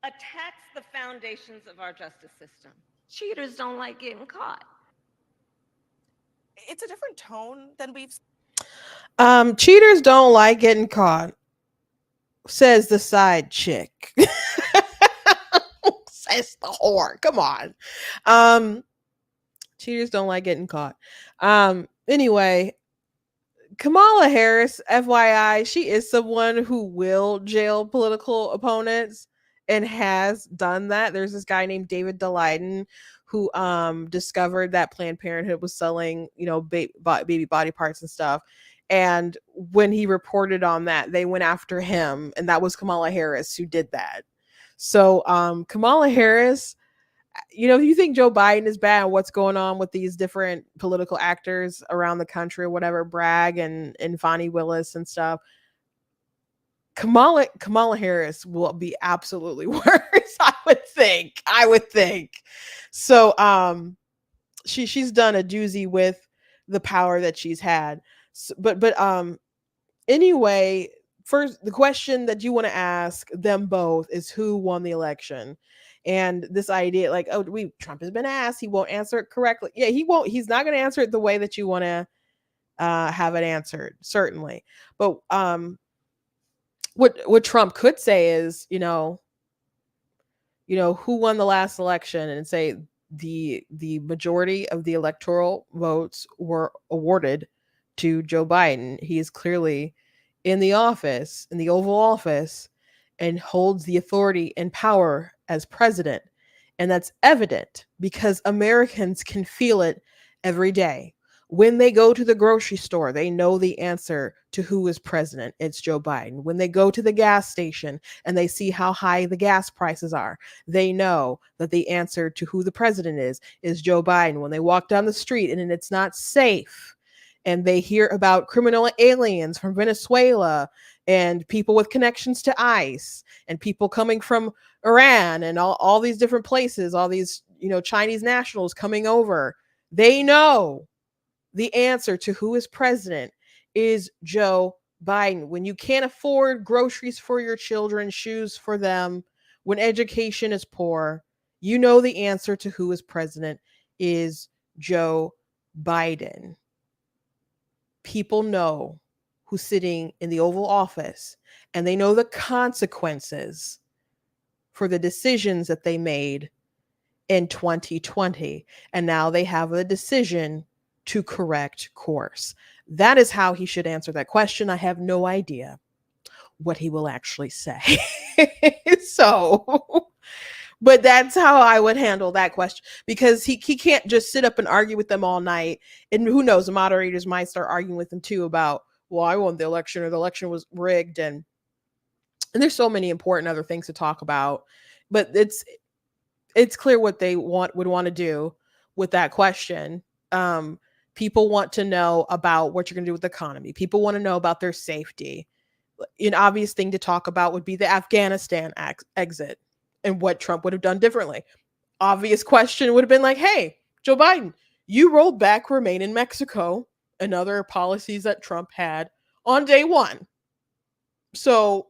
attacks the foundations of our justice system. Cheaters don't like getting caught. It's a different tone than we've. Cheaters don't like getting caught, says the side chick. Says the whore. Come on. Cheaters don't like getting caught. Anyway, Kamala Harris, FYI, she is someone who will jail political opponents and has done that. There's this guy named David Daleiden who discovered that Planned Parenthood was selling, baby body parts and stuff. And when he reported on that, they went after him, and that was Kamala Harris who did that. So Kamala Harris, if you think Joe Biden is bad, what's going on with these different political actors around the country or whatever, Bragg and Fani Willis and stuff, Kamala Harris will be absolutely worse. I would think. So she's done a doozy with the power that she's had. So, but anyway, first, the question that you want to ask them both is who won the election. And this idea, like, Trump has been asked, he won't answer it correctly. Yeah, he won't. He's not going to answer it the way that you want to have it answered, certainly. But what Trump could say is, who won the last election, and say the majority of the electoral votes were awarded to Joe Biden. He is clearly in the Oval Office, and holds the authority and power as president. And that's evident because Americans can feel it every day. When they go to the grocery store, they know the answer to who is president. It's Joe Biden. When they go to the gas station and they see how high the gas prices are, they know that the answer to who the president is Joe Biden. When they walk down the street and it's not safe, and they hear about criminal aliens from Venezuela and people with connections to ICE and people coming from Iran and all these different places, all these, Chinese nationals coming over, they know the answer to who is president is Joe Biden. When you can't afford groceries for your children, shoes for them, when education is poor, you know the answer to who is president is Joe Biden. people know who's sitting in the Oval Office, and they know the consequences for the decisions that they made in 2020. And now they have a decision to correct course. That is how he should answer that question. I have no idea what he will actually say. So, but that's how I would handle that question, because he can't just sit up and argue with them all night. And who knows, the moderators might start arguing with him too about, well, I won the election, or the election was rigged. And there's so many important other things to talk about. But it's clear what they would want to do with that question. People want to know about what you're going to do with the economy. People want to know about their safety. An obvious thing to talk about would be the Afghanistan exit and what Trump would have done differently. Obvious question would have been like, hey, Joe Biden, you rolled back Remain in Mexico and other policies that Trump had on day one. So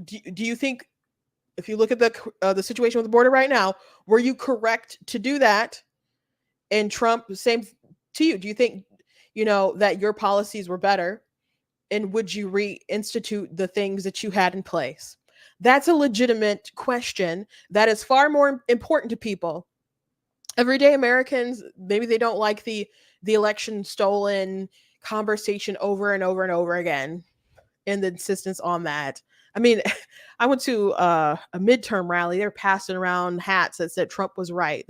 do you think, if you look at the situation with the border right now, were you correct to do that? And Trump, same to you. Do you think, that your policies were better? And would you reinstitute the things that you had in place? That's a legitimate question that is far more important to people. Everyday Americans, maybe they don't like the election stolen conversation over and over and over again, and the insistence on that. I mean, I went to a midterm rally. They're passing around hats that said Trump was right.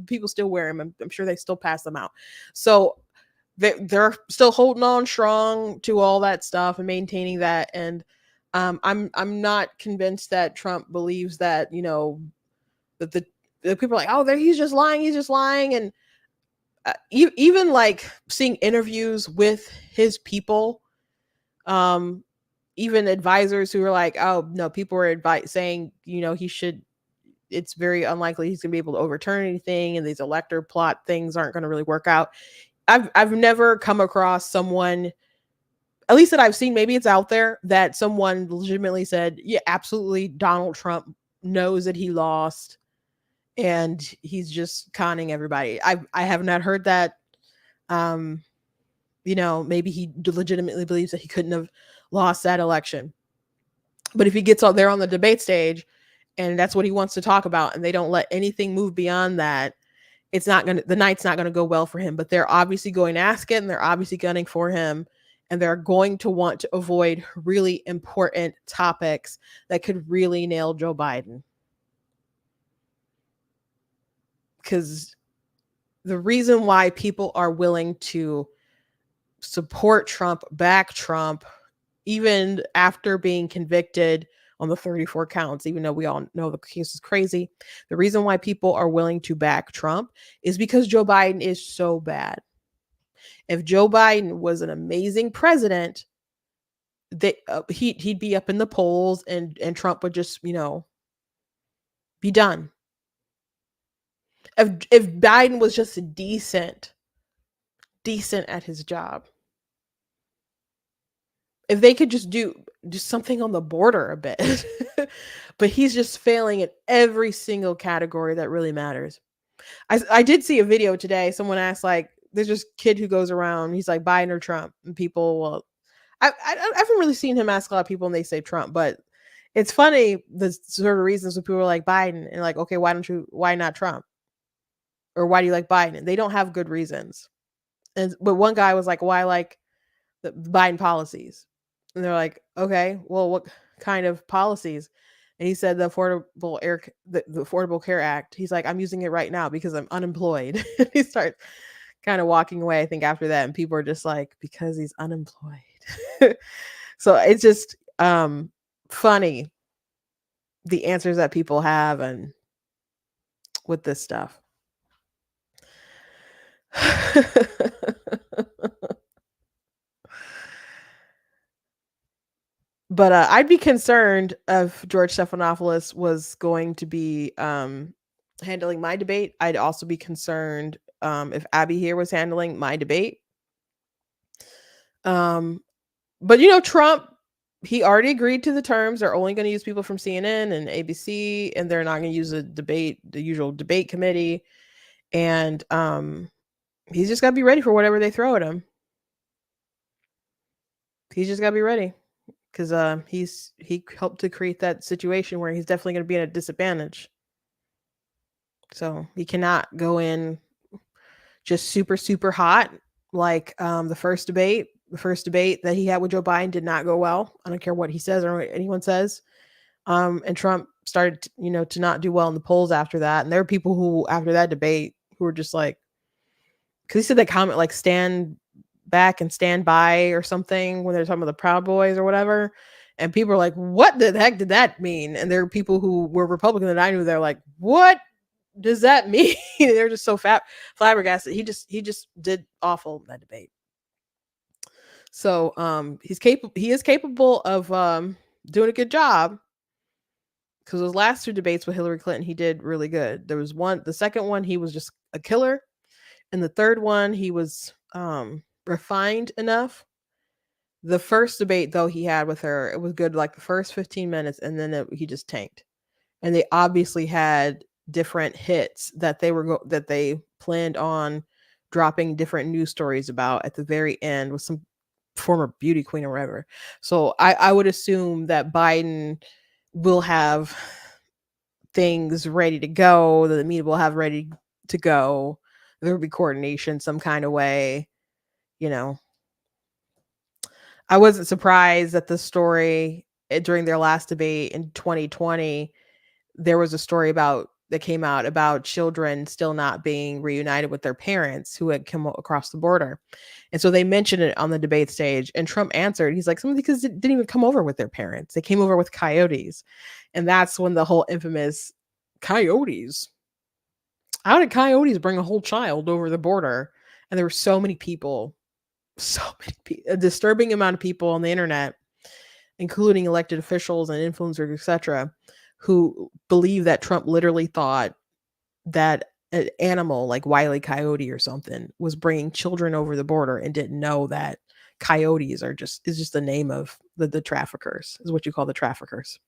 People still wear them. I'm sure they still pass them out. So they're still holding on strong to all that stuff and maintaining that. And I'm not convinced that Trump believes that, that the people are like, oh, he's just lying. And even like seeing interviews with his people, even advisors who are like, oh no, people were saying, it's very unlikely he's gonna be able to overturn anything, and these elector plot things aren't gonna really work out. I've never come across someone, at least that I've seen, maybe it's out there, that someone legitimately said, yeah, absolutely, Donald Trump knows that he lost and he's just conning everybody. I have not heard that. Maybe he legitimately believes that he couldn't have lost that election. But if he gets out there on the debate stage and that's what he wants to talk about, and they don't let anything move beyond that, the night's not gonna go well for him. But they're obviously going to ask it, and they're obviously gunning for him, and they're going to want to avoid really important topics that could really nail Joe Biden. Because the reason why people are willing to support Trump, back Trump, even after being convicted on the 34 counts, even though we all know the case is crazy, the reason why people are willing to back Trump is because Joe Biden is so bad. If Joe Biden was an amazing president, he'd be up in the polls, and Trump would just, be done. If Biden was just decent at his job, if they could just do something on the border a bit, but he's just failing in every single category that really matters. I did see a video today. Someone asked, like, there's this kid who goes around, he's like, Biden or Trump, and people, well, I haven't really seen him ask a lot of people and they say Trump, but it's funny the sort of reasons when people are like Biden, and like, okay, why not Trump? Or why do you like Biden? And they don't have good reasons. But one guy was like, well, I like the Biden policies. And they're like, okay, well, what kind of policies? And he said the Affordable Care Act. He's like, I'm using it right now because I'm unemployed. He starts kind of walking away, I think, after that. And people are just like, because he's unemployed. So it's just funny, the answers that people have and with this stuff. But I'd be concerned if George Stephanopoulos was going to be handling my debate. I'd also be concerned if Abby here was handling my debate. But Trump, he already agreed to the terms. They're only going to use people from CNN and ABC, and they're not going to use the usual debate committee. And he's just got to be ready for whatever they throw at him. He's just got to be ready because he helped to create that situation where he's definitely going to be at a disadvantage. So he cannot go in just super super hot like the first debate. The first debate that he had with Joe Biden did not go well. I don't care what he says or what anyone says. And Trump started, to not do well in the polls after that. And there were people who, after that debate, who were just like, because he said that comment like "stand back and stand by" or something when they're talking about the Proud Boys or whatever. And people are like, "What the heck did that mean?" And there are people who were Republican that I knew. They're like, "What does that mean?" They're just so flabbergasted. He just did awful in that debate. So he's capable. He is capable of doing a good job, because those last two debates with Hillary Clinton, he did really good. There was one, the second one, he was just a killer, and the third one, he was refined enough. The first debate, though, he had with her, it was good like the first 15 minutes, and then he just tanked. And they obviously had different hits that that they planned on dropping different news stories about at the very end with some former beauty queen or whatever. So I would assume that Biden will have things ready to go, that the media will have ready to go. There will be coordination some kind of way, you know. I wasn't surprised that the story during their last debate in 2020, there was a story about that came out about children still not being reunited with their parents who had come across the border. And so they mentioned it on the debate stage, and Trump answered. He's like, some of the kids didn't even come over with their parents. They came over with coyotes. And that's when the whole infamous coyotes. How did coyotes bring a whole child over the border? And there were so many people, a disturbing amount of people on the internet, including elected officials and influencers, etc., who believe that Trump literally thought that an animal like Wile E. Coyote or something was bringing children over the border and didn't know that coyotes is just the name of the traffickers, is what you call the traffickers.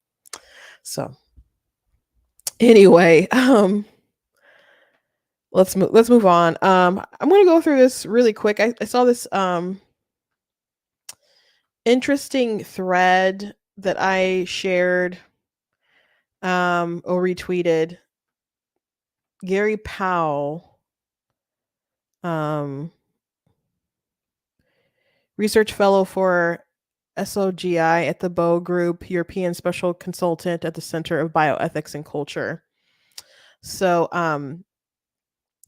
So anyway, let's move on. I'm gonna go through this really quick. I saw this interesting thread that I shared or retweeted. Gary Powell, um, research fellow for SOGI at the Bow Group, European special consultant at the Center of Bioethics and Culture. So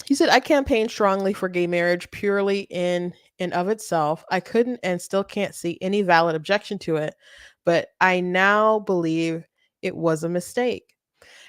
he said, I campaigned strongly for gay marriage purely in and of itself. I couldn't and still can't see any valid objection to it, but I now believe it was a mistake.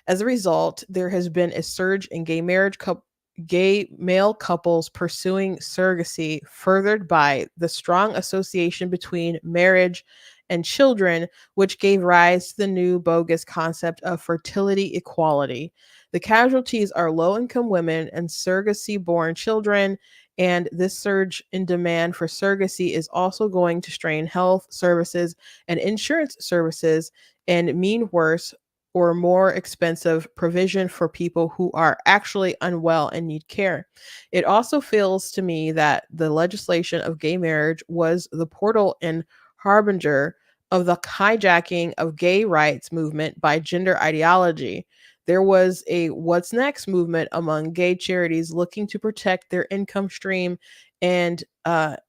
As a result, there has been a surge in gay male couples pursuing surrogacy, furthered by the strong association between marriage and children, which gave rise to the new bogus concept of fertility equality. The casualties are low income women and surrogacy born children, and this surge in demand for surrogacy is also going to strain health services and insurance services and mean worse or more expensive provision for people who are actually unwell and need care. It also feels to me that the legislation of gay marriage was the portal and harbinger of the hijacking of gay rights movement by gender ideology. There was a what's next movement among gay charities looking to protect their income stream and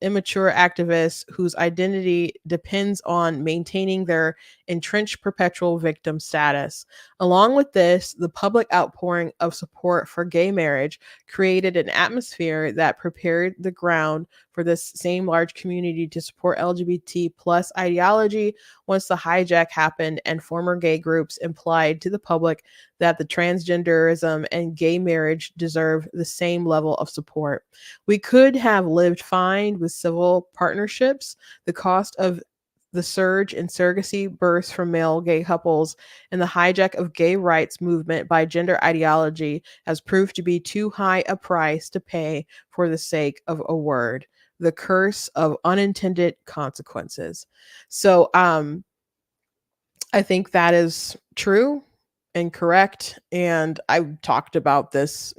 immature activists whose identity depends on maintaining their entrenched perpetual victim status. Along with this, the public outpouring of support for gay marriage created an atmosphere that prepared the ground for this same large community to support LGBT plus ideology once the hijack happened and former gay groups implied to the public that the transgenderism and gay marriage deserve the same level of support. We could have lived fine with civil partnerships. The cost of the surge in surrogacy births from male gay couples and the hijack of gay rights movement by gender ideology has proved to be too high a price to pay for the sake of a word. The curse of unintended consequences. So I think that is true and correct. And I've talked about this,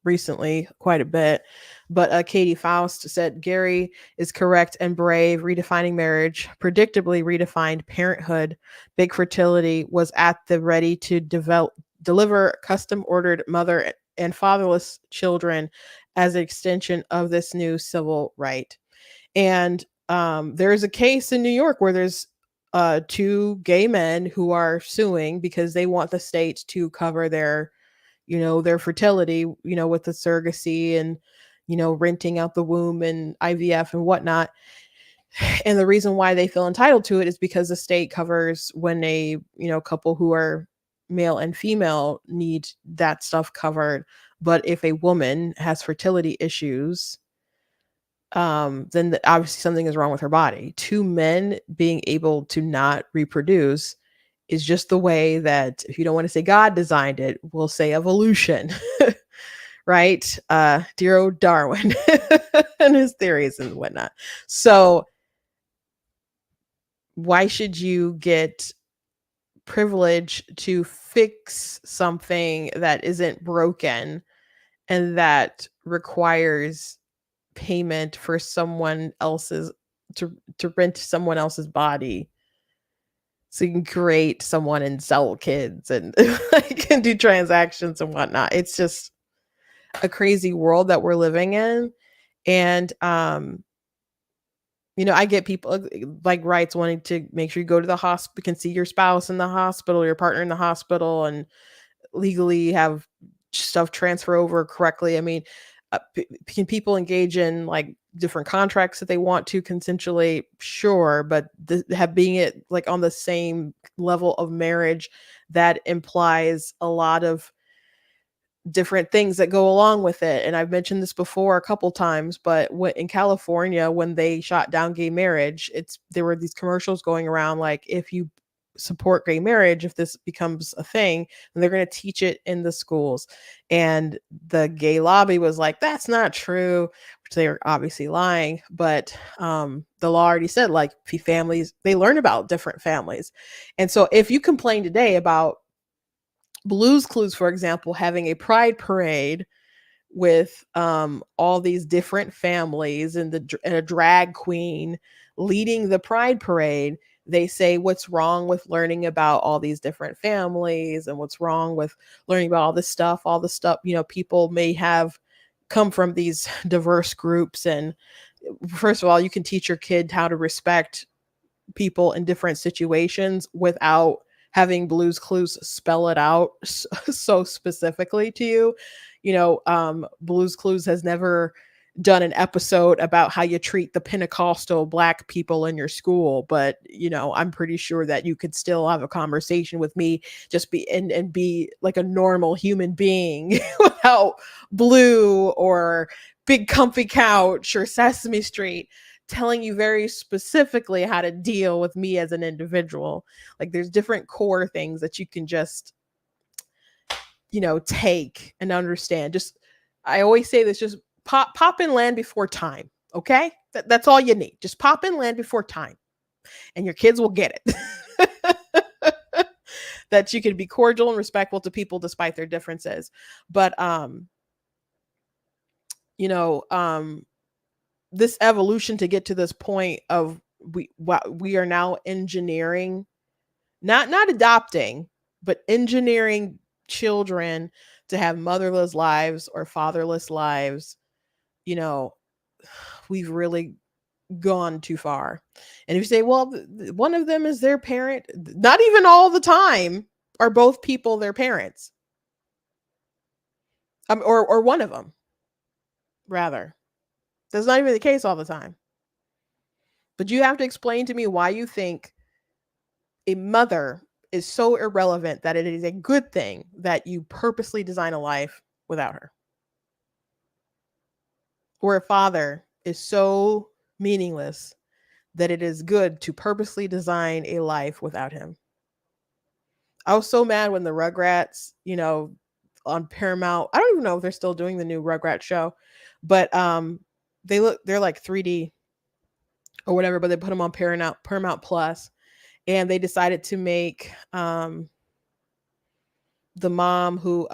recently quite a bit. But Katie Faust said Gary is correct and brave. Redefining marriage, predictably redefined parenthood. Big fertility was at the ready to deliver custom ordered mother and fatherless children as an extension of this new civil right. And there is a case in New York where there's two gay men who are suing because they want the state to cover their, their fertility, with the surrogacy and, renting out the womb and IVF and whatnot. And the reason why they feel entitled to it is because the state covers when a, couple who are male and female need that stuff covered. But if a woman has fertility issues, then obviously something is wrong with her body. Two men being able to not reproduce is just the way that, if you don't want to say God designed it, we'll say evolution, right? Dear old Darwin and his theories and whatnot. So why should you get privilege to fix something that isn't broken and that requires payment for someone else's to rent someone else's body so you can create someone and sell kids and like and do transactions and whatnot? It's just a crazy world that we're living in. And I get people like rights wanting to make sure you go to the hospital, can see your spouse in the hospital, your partner in the hospital, and legally have stuff transfer over correctly. I mean, can people engage in like different contracts that they want to consensually? Sure, but have being it like on the same level of marriage, that implies a lot of different things that go along with it. And I've mentioned this before a couple times, but in California, when they shot down gay marriage, there were these commercials going around like, if you support gay marriage, if this becomes a thing, and they're going to teach it in the schools. And the gay lobby was like, that's not true, which they are obviously lying. But the law already said like families, they learn about different families. And so if you complain today about Blue's Clues, for example, having a pride parade with all these different families and a drag queen leading the pride parade, they say what's wrong with learning about all these different families and what's wrong with learning about all the stuff, people may have come from these diverse groups. And first of all, you can teach your kid how to respect people in different situations without having Blue's Clues spell it out so specifically to you. Blue's Clues has never done an episode about how you treat the Pentecostal Black people in your school, but I'm pretty sure that you could still have a conversation with me, just and be like a normal human being without Blue or Big Comfy Couch or Sesame Street telling you very specifically how to deal with me as an individual. Like there's different core things that you can just take and understand. Just, I always say this, just pop in Land Before Time. Okay, that's all you need. Just pop in Land Before Time and your kids will get it. That you can be cordial and respectful to people despite their differences. But this evolution to get to this point of we are now engineering, not adopting, but engineering children to have motherless lives or fatherless lives. We've really gone too far. And if you say, well, one of them is their parent, not even all the time are both people their parents. Or one of them, rather. That's not even the case all the time. But you have to explain to me why you think a mother is so irrelevant that it is a good thing that you purposely design a life without her. Or a father is so meaningless that it is good to purposely design a life without him. I was so mad when the Rugrats, on Paramount, I don't even know if they're still doing the new Rugrats show, but they're like 3D or whatever, but they put them on Paramount Plus, and they decided to make the mom who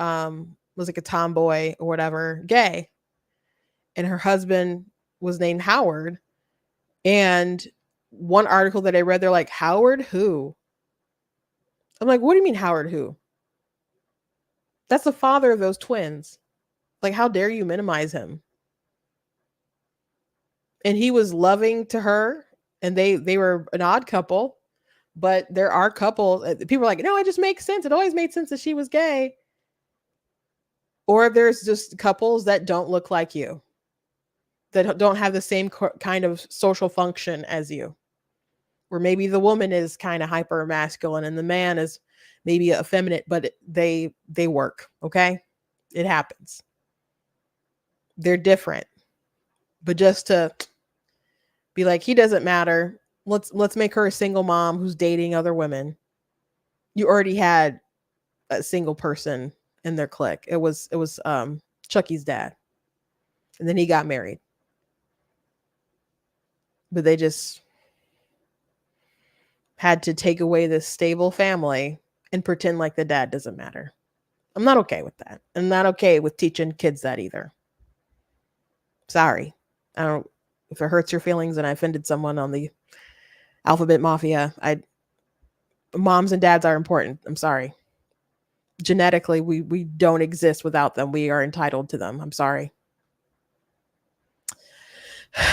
was like a tomboy or whatever, gay. And her husband was named Howard. And one article that I read, they're like, Howard who? I'm like, what do you mean Howard who? That's the father of those twins. Like, how dare you minimize him? And he was loving to her, and they were an odd couple. But there are couples, people are like, no, it just makes sense. It always made sense that she was gay. Or there's just couples that don't look like you, that don't have the same kind of social function as you, where maybe the woman is kind of hyper masculine and the man is maybe effeminate, but they work. Okay, it happens. They're different, but just to be like, he doesn't matter. Let's make her a single mom who's dating other women. You already had a single person in their clique. It was Chucky's dad, and then he got married. But they just had to take away this stable family and pretend like the dad doesn't matter. I'm not okay with that. I'm not okay with teaching kids that either. Sorry. I don't, if it hurts your feelings and I offended someone on the Alphabet Mafia, moms and dads are important. I'm sorry. Genetically, we don't exist without them. We are entitled to them. I'm sorry.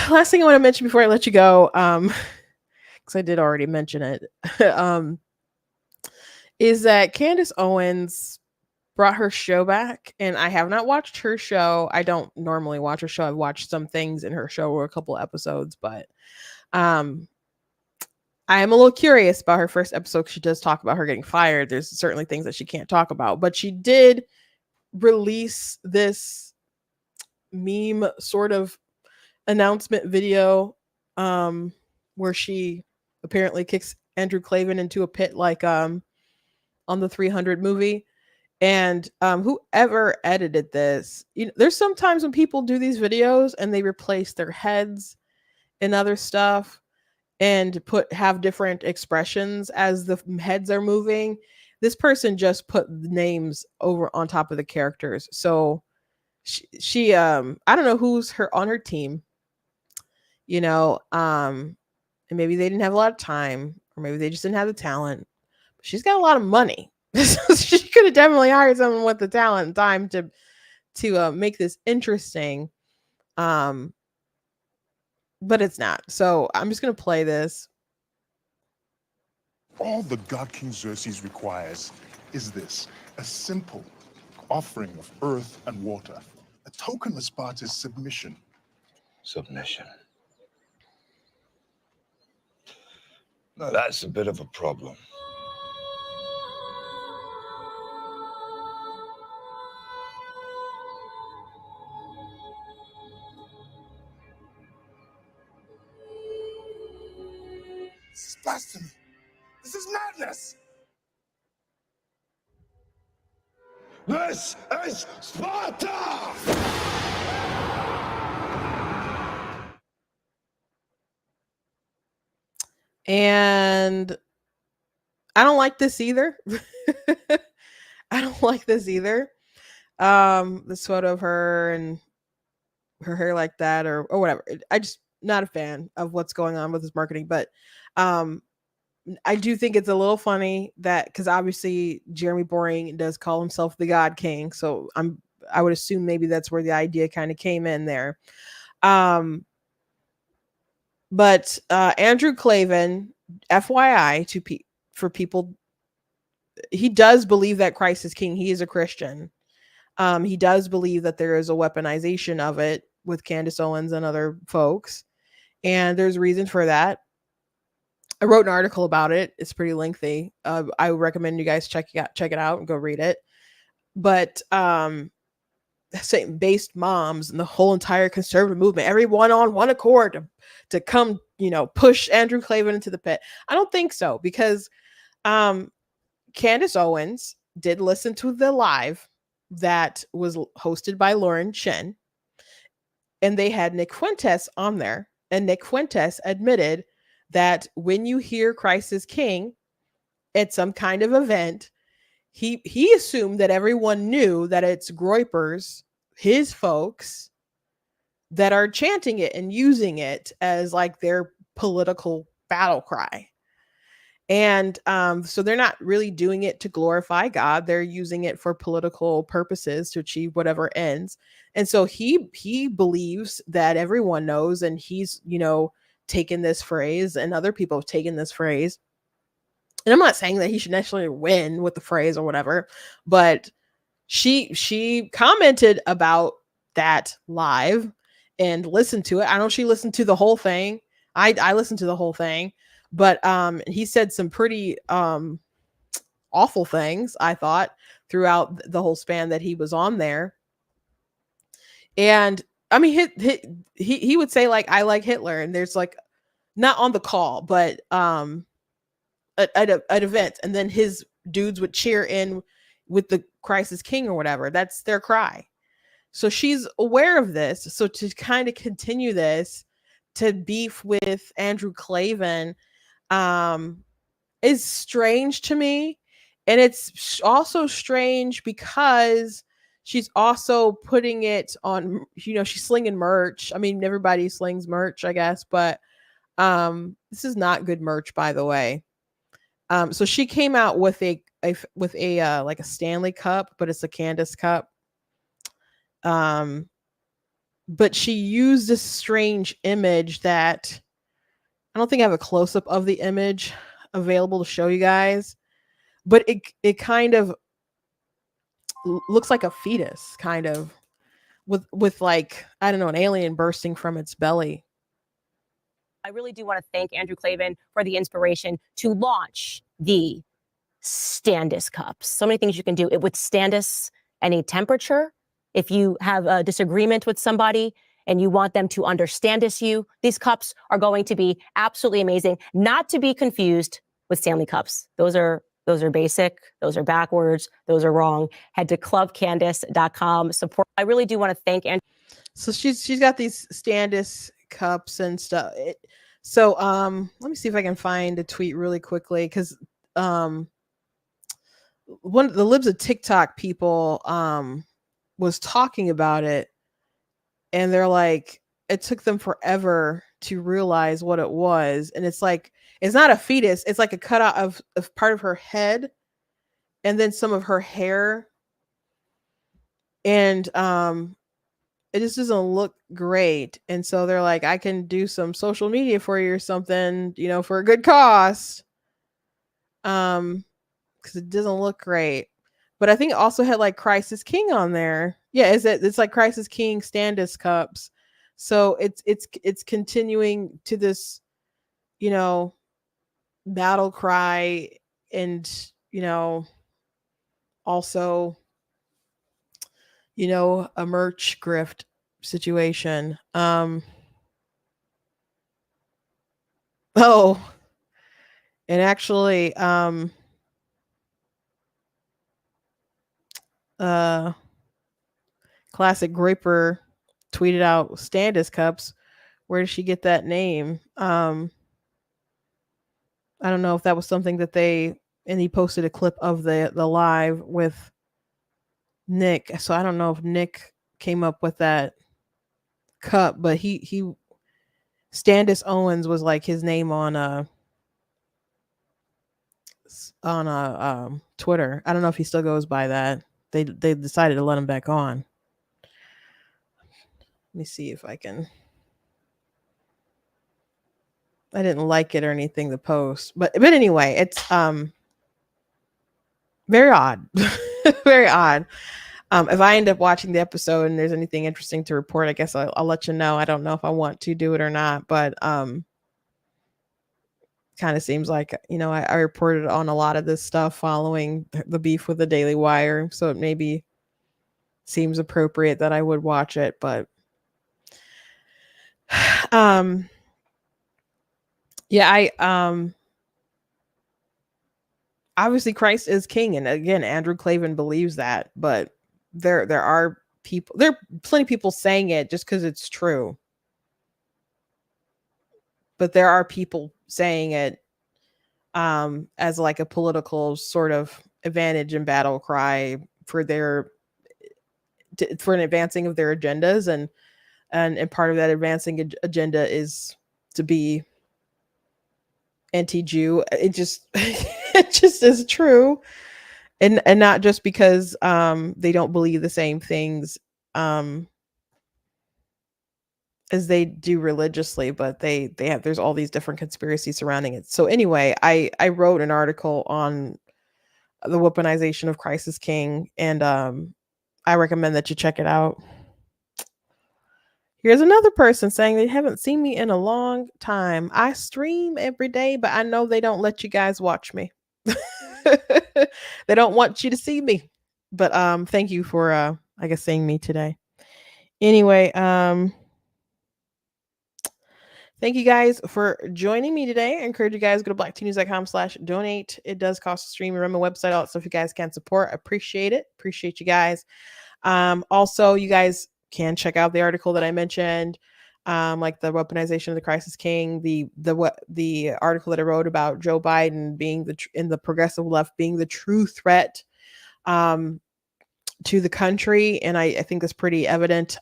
Last thing I want to mention before I let you go, because I did already mention it, is that Candace Owens brought her show back, and I have not watched her show. I don't normally watch her show. I've watched some things in her show or a couple episodes, but I am a little curious about her first episode. She does talk about her getting fired. There's certainly things that she can't talk about, but she did release this meme sort of announcement video where she apparently kicks Andrew Clavin into a pit like on the 300 movie. And whoever edited this, there's sometimes when people do these videos and they replace their heads and other stuff and have different expressions as the heads are moving. This person just put names over on top of the characters. So she I don't know who's on her team, and maybe they didn't have a lot of time, or maybe they just didn't have the talent. But she's got a lot of money. She could have definitely hired someone with the talent and time to make this interesting. But it's not. So I'm just gonna play this. All the God King Xerxes requires is this: a simple offering of earth and water, a token of Sparta's submission. Submission. Now that's a bit of a problem. This is blasphemy. This is madness. This is Sparta! And I don't like this either. I don't like this either. This photo of her and her hair like that or whatever. I just not a fan of what's going on with this marketing, but I do think it's a little funny that, because obviously Jeremy Boring does call himself the God King, so I would assume maybe that's where the idea kind of came in there. But Andrew Clavin, FYI, for people, he does believe that Christ is king. He is a Christian. He does believe that there is a weaponization of it with Candace Owens and other folks, and there's reason for that. I wrote an article about it. It's pretty lengthy. I would recommend you guys check it out and go read it. But Satan-based moms and the whole entire conservative movement, everyone on one accord to come, push Andrew Clavin into the pit. I don't think so, because Candace Owens did listen to the live that was hosted by Lauren Shin, and they had Nick Fuentes on there, and Nick Fuentes admitted that when you hear Christ is king at some kind of event, he assumed that everyone knew that it's Groypers, his folks, that are chanting it and using it as like their political battle cry. And so they're not really doing it to glorify God. They're using it for political purposes to achieve whatever ends. And so he believes that everyone knows, and he's, taken this phrase, and other people have taken this phrase. And I'm not saying that he should necessarily win with the phrase or whatever, but she commented about that live and listened to it. I know she listened to the whole thing. I listened to the whole thing, but he said some pretty awful things, I thought, throughout the whole span that he was on there. And I mean, he would say like, I like Hitler, and there's like, not on the call, but at events, and then his dudes would cheer in with the Christ is King or whatever. That's their cry. So she's aware of this. So to kind of continue this, to beef with Andrew Klavan, is strange to me. And it's also strange because she's also putting it on, she's slinging merch. I mean, everybody slings merch, I guess, but this is not good merch, by the way. So she came out with a like a Stanley cup, but it's a Candace cup. But she used this strange image that I don't think I have a close up of the image available to show you guys, but it kind of looks like a fetus, kind of with like, I don't know, an alien bursting from its belly. I really do want to thank Andrew Klavan for the inspiration to launch the Standis cups. So many things you can do. It withstands us any temperature. If you have a disagreement with somebody and you want them to understand you, these cups are going to be absolutely amazing. Not to be confused with Stanley cups. Those are basic. Those are backwards. Those are wrong. Head to clubcandace.com. Support. I really do want to thank Andrew. So she's got these Standis cups and stuff. So let me see if I can find a tweet really quickly, because one of the Libs of TikTok people was talking about it, and they're like, it took them forever to realize what it was. And it's like, it's not a fetus, it's like a cutout of part of her head and then some of her hair. And it just doesn't look great. And so they're like, I can do some social media for you or something, for a good cost. Because it doesn't look great. But I think it also had like Christ is King on there. Yeah, it's like Christ is King Standis cups. So it's continuing to this, battle cry, and also, a merch grift situation. Oh, and actually, Classic Graper tweeted out Standis cups. Where did she get that name? I don't know if that was something that and he posted a clip of the live with Nick. So I don't know if Nick came up with that cup, but he Standis Owens was like his name on Twitter. I don't know if he still goes by that. They decided to let him back on. Let me see if I can. I didn't like it or anything, the post, but anyway, it's very odd. Very odd. If I end up watching the episode and there's anything interesting to report, I guess I'll let you know. I don't know if I want to do it or not, but kind of seems like, I reported on a lot of this stuff following the beef with the Daily Wire, so it maybe seems appropriate that I would watch it. But yeah, I obviously Christ is King, and again, Andrew Klavan believes that, but there are plenty of people saying it just because it's true. But there are people saying it as like a political sort of advantage and battle cry for for an advancing of their agendas, and part of that advancing agenda is to be anti-Jew. It just it just is true, and not just because they don't believe the same things as they do religiously, but they have, there's all these different conspiracies surrounding it. So anyway, I wrote an article on the weaponization of Christ is King, and I recommend that you check it out. Here's another person saying they haven't seen me in a long time. I stream every day, but I know they don't let you guys watch me. They don't want you to see me. But thank you for I guess seeing me today. Anyway, thank you guys for joining me today. I encourage you guys go to blacktnews.com/donate. It does cost to stream and run my website out. So if you guys can support, I appreciate it. Appreciate you guys. Also, you guys can check out the article that I mentioned, like the weaponization of the crisis king, the article that I wrote about Joe Biden being in the progressive left being the true threat to the country, and I think that's pretty evident.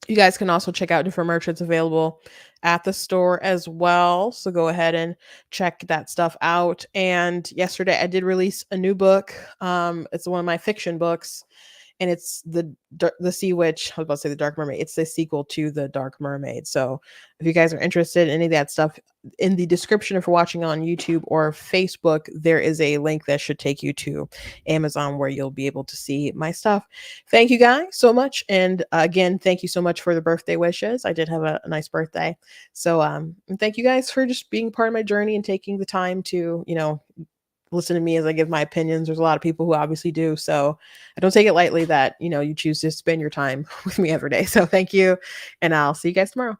You guys can also check out different merch that's available at the store as well. So go ahead and check that stuff out. And yesterday I did release a new book. It's one of my fiction books, and it's the Sea Witch. I was about to say the Dark Mermaid. It's the sequel to the Dark Mermaid. So if you guys are interested in any of that stuff, in the description, if you're watching on YouTube or Facebook, there is a link that should take you to Amazon where you'll be able to see my stuff. Thank you guys so much. And again, thank you so much for the birthday wishes. I did have a nice birthday. So and thank you guys for just being part of my journey and taking the time to, listen to me as I give my opinions. There's a lot of people who obviously do. So I don't take it lightly that, you choose to spend your time with me every day. So thank you. And I'll see you guys tomorrow.